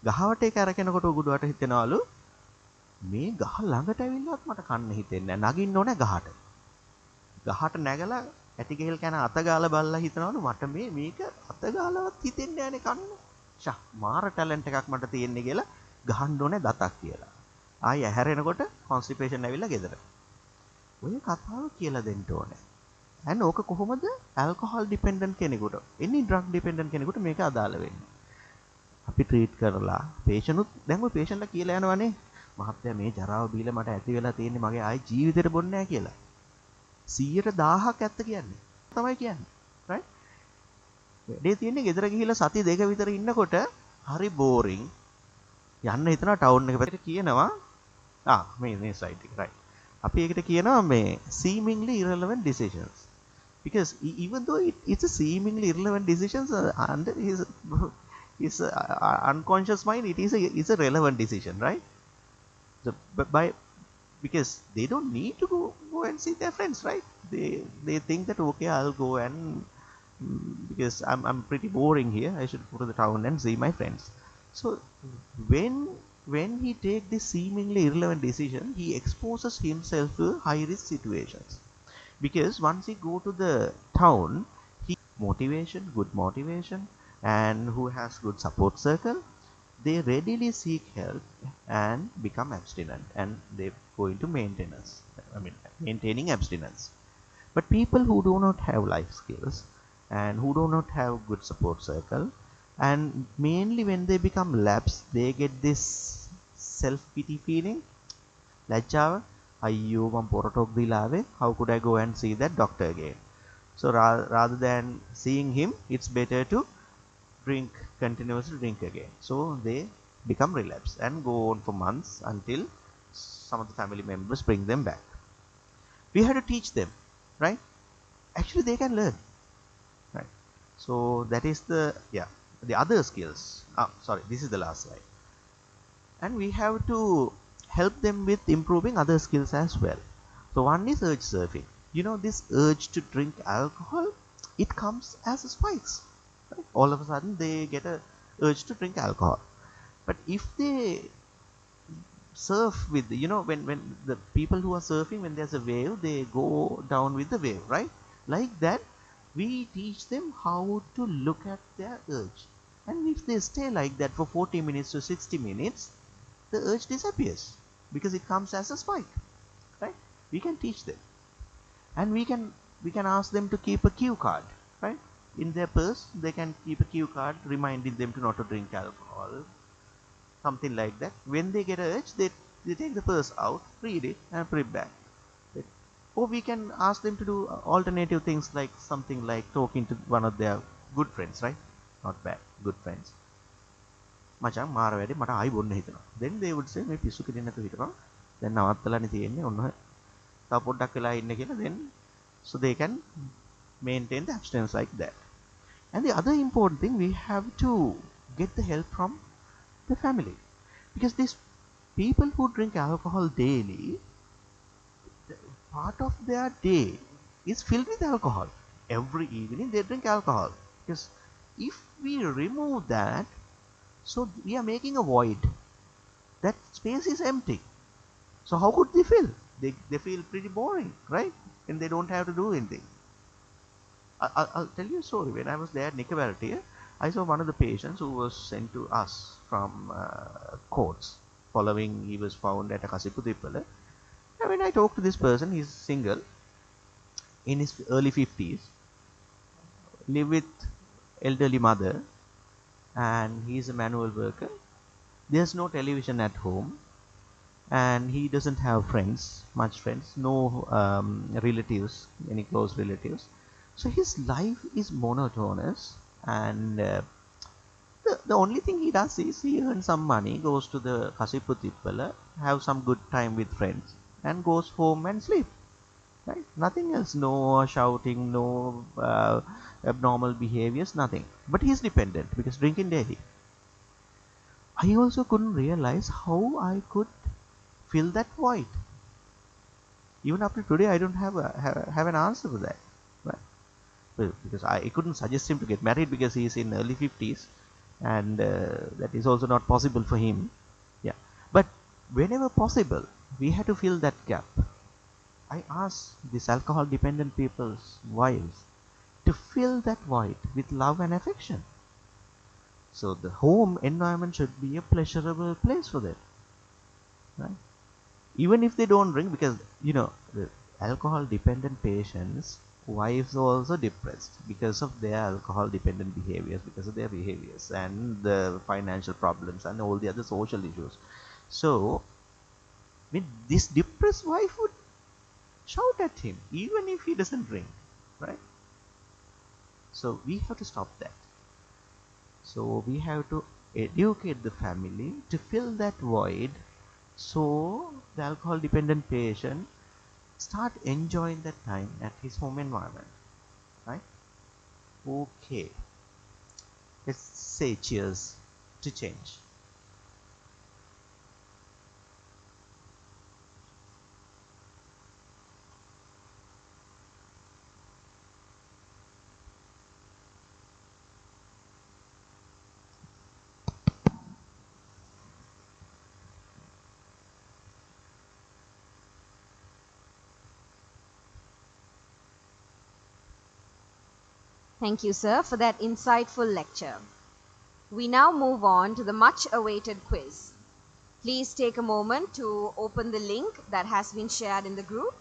ගහ වටේ කැරකෙනකොට උගුරුවට හිතෙනවලු මේ ගහ ළඟට ඇවිල්ලත් මට කන්න හිතෙන්නේ නැහැ, නගින්න ඕනේ ගහට. ගහට නැගලා ඇටි කෙහෙල් කන අත ගාලා බලලා හිතනවලු මට මේක අත ගාලවත් හිතෙන්නේ නැහනේ කන්න. ෂා මාර ටැලන්ට් එකක් මට තියෙන්නේ කියලා ගහන්න ඕනේ දතක් කියලා. ආයෙ ඇහැරෙනකොට කොන්ස්ටිපේෂන් ඇවිල්ලා ගෙදර. ඔය කතාව කියලා දෙන්න ඕනේ. and ඕක කොහොමද alcohol dependent කෙනෙකුට, any drug dependent කෙනෙකුට මේක අදාළ වෙන්නේ. අපි ට්‍රීට් කරලා patient උත් දැන් ඔය patient ලා කියලා යනවනේ මහත්තයා මේ ජරාව බීලා මට ඇති වෙලා තියෙන්නේ මගේ ආයි ජීවිතේට බොන්නේ නැහැ කියලා. 100,000ක් ඇත්ත කියන්නේ. තමයි කියන්නේ. right? වැඩේ තියෙන්නේ ගෙදර ගිහිල්ලා සති දෙක විතර ඉන්නකොට හරි බෝරින්. යන්න හිතනවා ටවුන් එක පැත්තට කියනවා මේ සයිට් එක right. අපි ඒකට කියනවා මේ seemingly irrelevant decisions, because even though it's a seemingly irrelevant decisions under his unconscious mind, it's a relevant decision, right? So because they don't need to go and see their friends, right? They think that okay, I'll go and because I'm pretty boring here, I should go to the town and see my friends. So when he take this seemingly irrelevant decision, he exposes himself to high risk situations, because once he go to the town, he good motivation, and who has good support circle, they readily seek help and become abstinent, and they go into maintaining abstinence. But people who do not have life skills and who do not have good support circle, and mainly when they become lapsed, they get this self-pity feeling, ලැජ්ජාව, අයියෝ මම පොරටොක් දීලා ආවේ, how could I go and see that doctor again? So rather than seeing him, it's better to continuously drink again. So they become relapse and go on for months until some of the family members bring them back. We have to teach them, right? Actually they can learn, right? So that is the other skills. Sorry, this is the last slide. And we have to help them with improving other skills as well. So one is urge surfing. You know, this urge to drink alcohol, it comes as spikes, right? All of a sudden they get a urge to drink alcohol. But if they surf with, you know, when the people who are surfing, when there's a wave, they go down with the wave, right? Like that, we teach them how to look at their urge. And if they stay like that for 40 minutes to 60 minutes, the urge disappears because it comes as a spike, right? We can teach them. And we can ask them to keep a cue card, right? In their purse, they can keep a cue card reminding them to not to drink alcohol, something like that. When they get urge, they take the purse out, read it, and put it back. Or we can ask them to do alternative things, like something like talking to one of their good friends, right? Not bad, good friends. මචං මාර වැඩි මට ආයි බොන්න හිතෙනවා. Then they would say මේ පිස්සු කෙලින් නැතුව හිටපන්. දැන් නවත්තලානේ තියෙන්නේ. ඔන්න තව පොඩ්ඩක් වෙලා ඉන්න කියලා. Then so they can maintain the abstinence like that. And the other important thing, we have to get the help from the family, because these people who drink alcohol daily, part of their day is filled with alcohol. Every evening they drink alcohol, because if we remove that, so we are making a void. That space is empty. So how could they feel? They feel pretty boring, right? And they don't have to do anything. I'll tell you a story. When I was there at Nicobarity, I saw one of the patients who was sent to us from courts, following he was found at a Kasiputhippala. And when I talked to this person, he's single, in his early 50s, live with elderly mother, and he's a manual worker. There's no television at home, and he doesn't have much friends, no relatives, any close relatives. So his life is monotonous, and the only thing he does is he earns some money, goes to the Kasiputhippala, have some good time with friends, and goes home and sleep. Right? Nothing else, no shouting, no abnormal behaviors, nothing. But he's dependent because drinking daily. I also couldn't realize how I could fill that void. Even up to today, I don't have an answer for that. Right? Well, because I couldn't suggest him to get married because he's in early 50s, and that is also not possible for him. Yeah. But whenever possible, we had to fill that gap. I asked these alcohol dependent people's wives to fill that void with love and affection. So the home environment should be a pleasurable place for them, right? Even if they don't drink, because you know the alcohol dependent patients' wives are also depressed because of their alcohol dependent behaviors, because of their behaviors and the financial problems and all the other social issues. So this depressed wife would shout at him even if he doesn't drink, right? So we have to stop that. So we have to educate the family to fill that void, so the alcohol dependent patient start enjoying that time at his home environment, right? Okay, let's say cheers to change. Thank you, sir, for that insightful lecture. We now move on to the much awaited quiz. Please take a moment to open the link that has been shared in the group.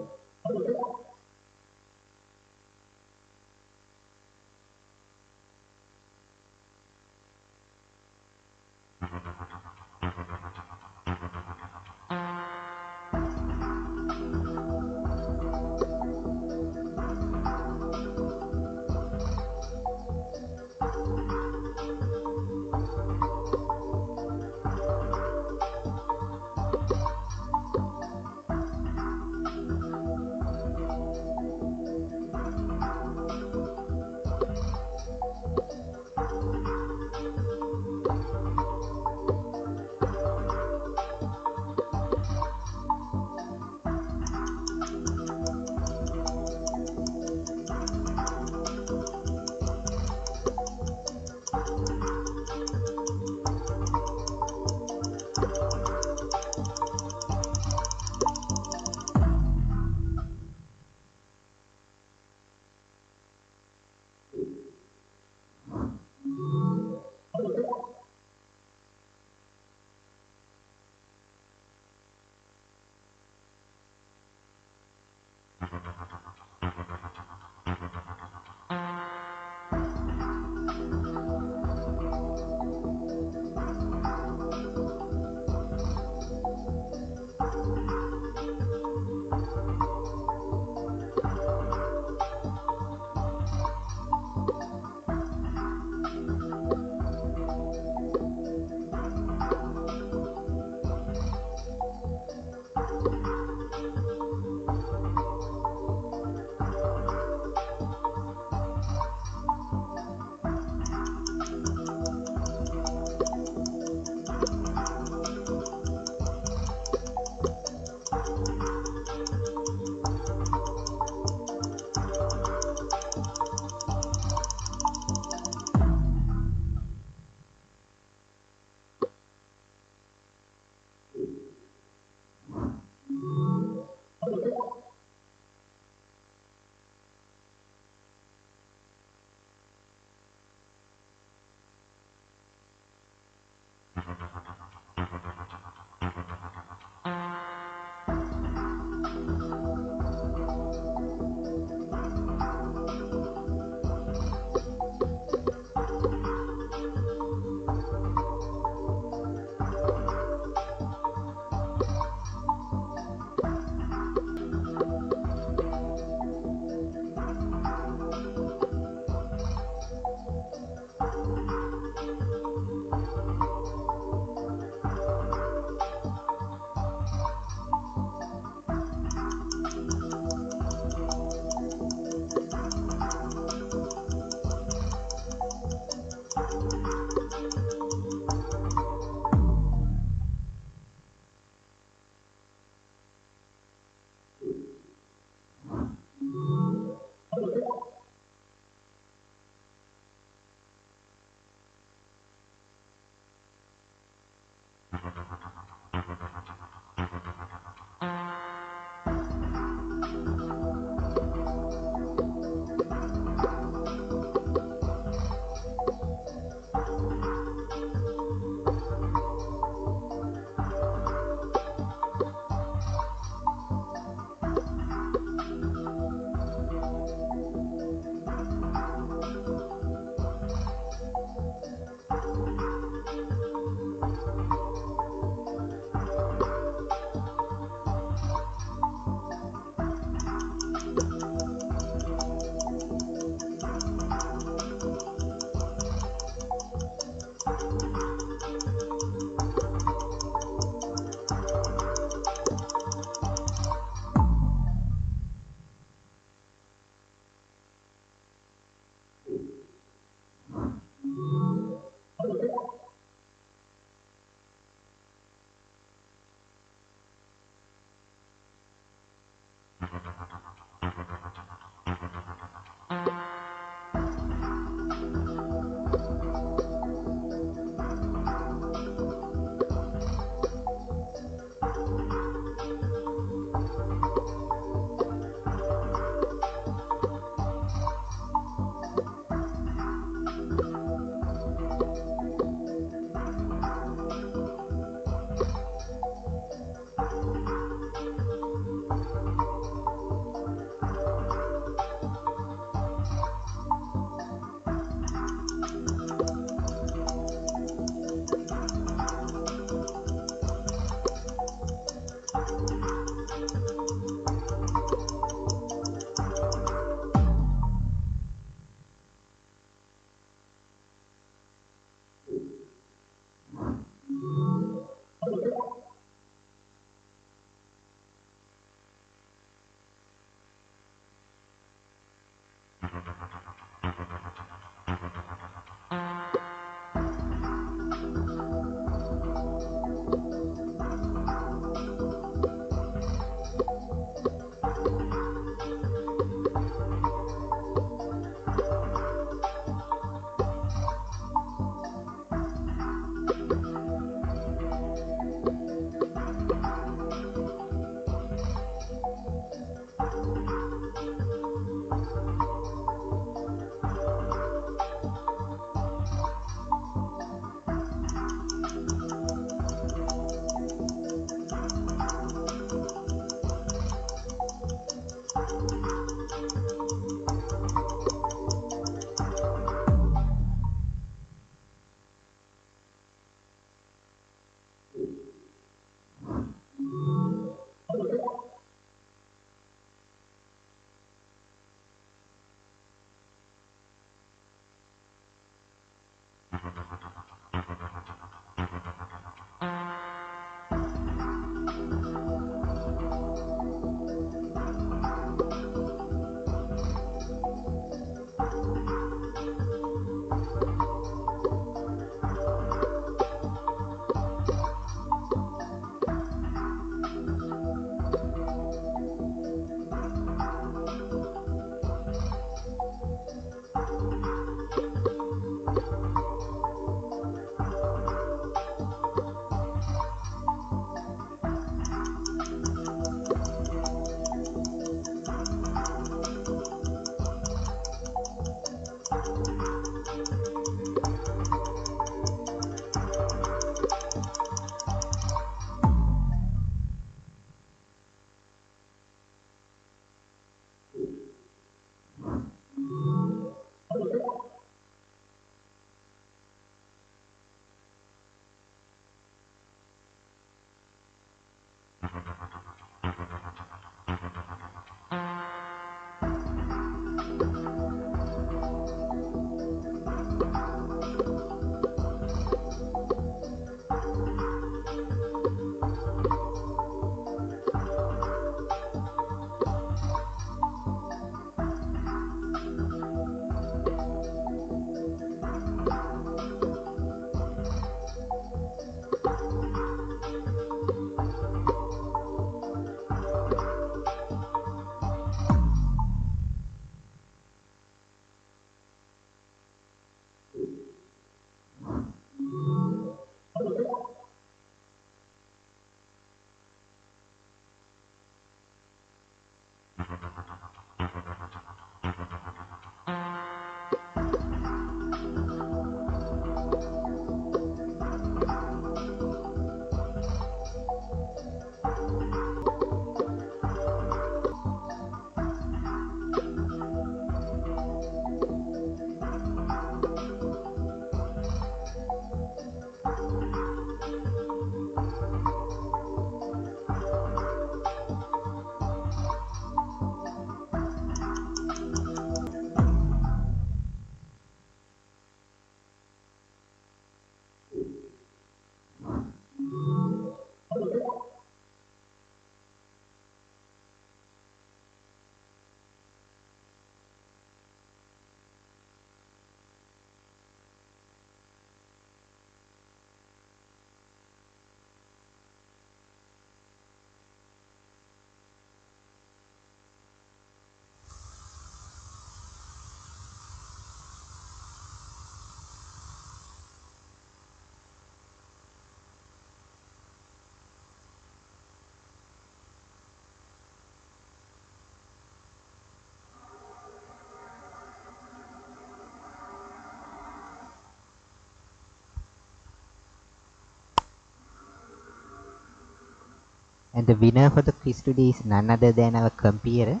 And the winner for the quiz today is none other than our computer.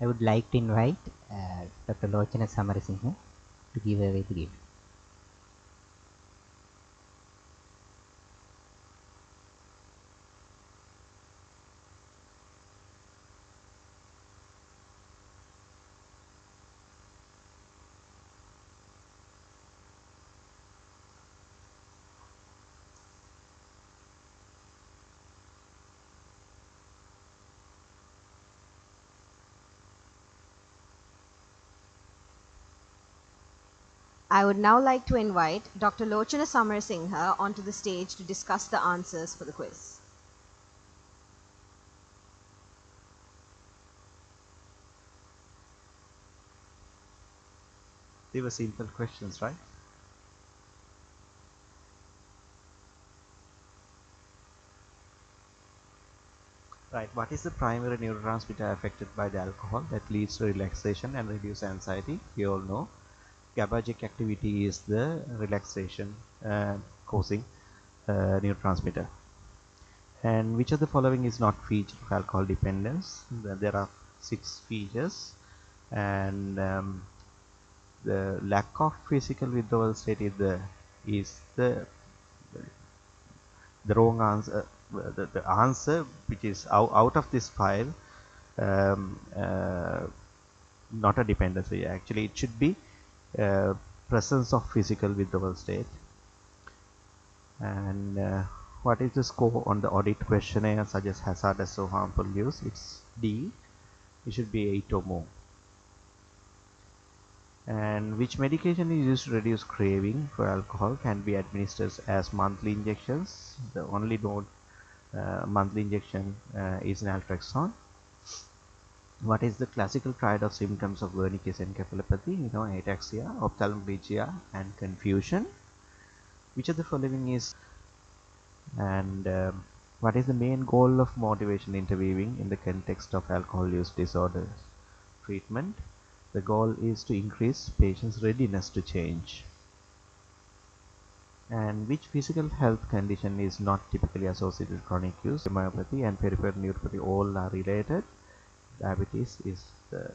I would like to invite Dr. Lochana Samarasinghe to give away the gift. I would now like to invite Dr. Lochana Samarasinghe onto the stage to discuss the answers for the quiz. They were simple questions, right? Right. What is the primary neurotransmitter affected by the alcohol that leads to relaxation and reduce anxiety? We all know. GABAergic activity is the relaxation causing neurotransmitter. And which of the following is not feature of alcohol dependence? There are 6 features, and the lack of physical withdrawal state is the wrong answer. The answer which is out of this file, not a dependency. Actually, it should be presence of physical withdrawal state. And what is the score on the audit questionnaire such as hazardous or harmful use? It's D. It should be 8 or more. And which medication is used to reduce craving for alcohol? Can be administered as monthly injections. The only known monthly injection is naltrexone. What is the classical triad of symptoms of Wernicke's encephalopathy? You know, ataxia, ophthalmoplegia, and confusion. Which of the following is, and what is the main goal of motivation interviewing in the context of alcohol use disorders treatment? The goal is to increase patients' readiness to change. And which physical health condition is not typically associated with chronic use? Myopathy and peripheral neuropathy all are related. Diabetes is the.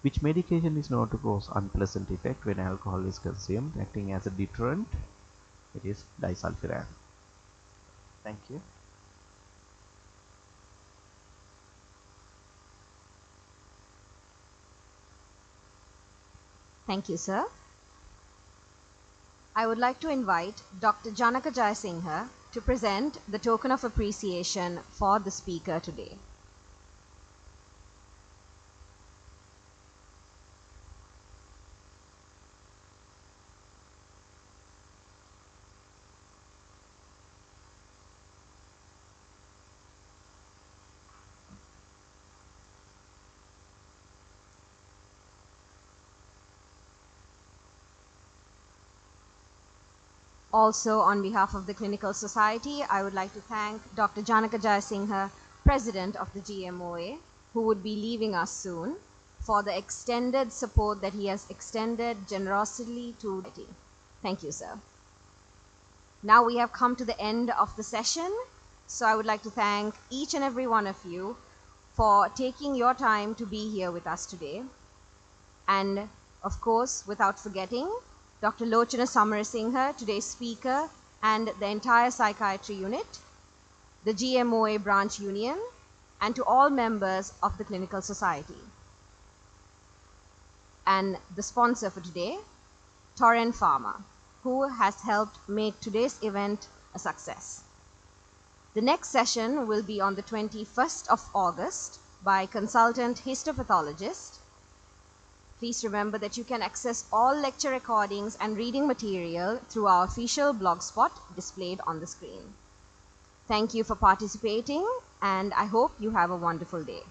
Which medication is known to cause unpleasant effect when alcohol is consumed, acting as a deterrent? It is disulfiram. Thank you. Thank you, sir. I would like to invite Dr. Janaka Jayasinghe to present the token of appreciation for the speaker today. Also, on behalf of the Clinical Society, I would like to thank Dr. Janaka Jayasinghe, President of the GMOA, who would be leaving us soon, for the extended support that he has extended generosity to the society. Thank you, sir. Now we have come to the end of the session, so I would like to thank each and every one of you for taking your time to be here with us today. And of course, without forgetting, Dr. Lochana Samarasinghe, today's speaker, and the entire psychiatry unit, the GMOA branch union, and to all members of the Clinical Society. And the sponsor for today, Torrent Pharma, who has helped make today's event a success. The next session will be on the 21st of August by consultant histopathologist. Please remember that you can access all lecture recordings and reading material through our official blogspot displayed on the screen. Thank you for participating, and I hope you have a wonderful day.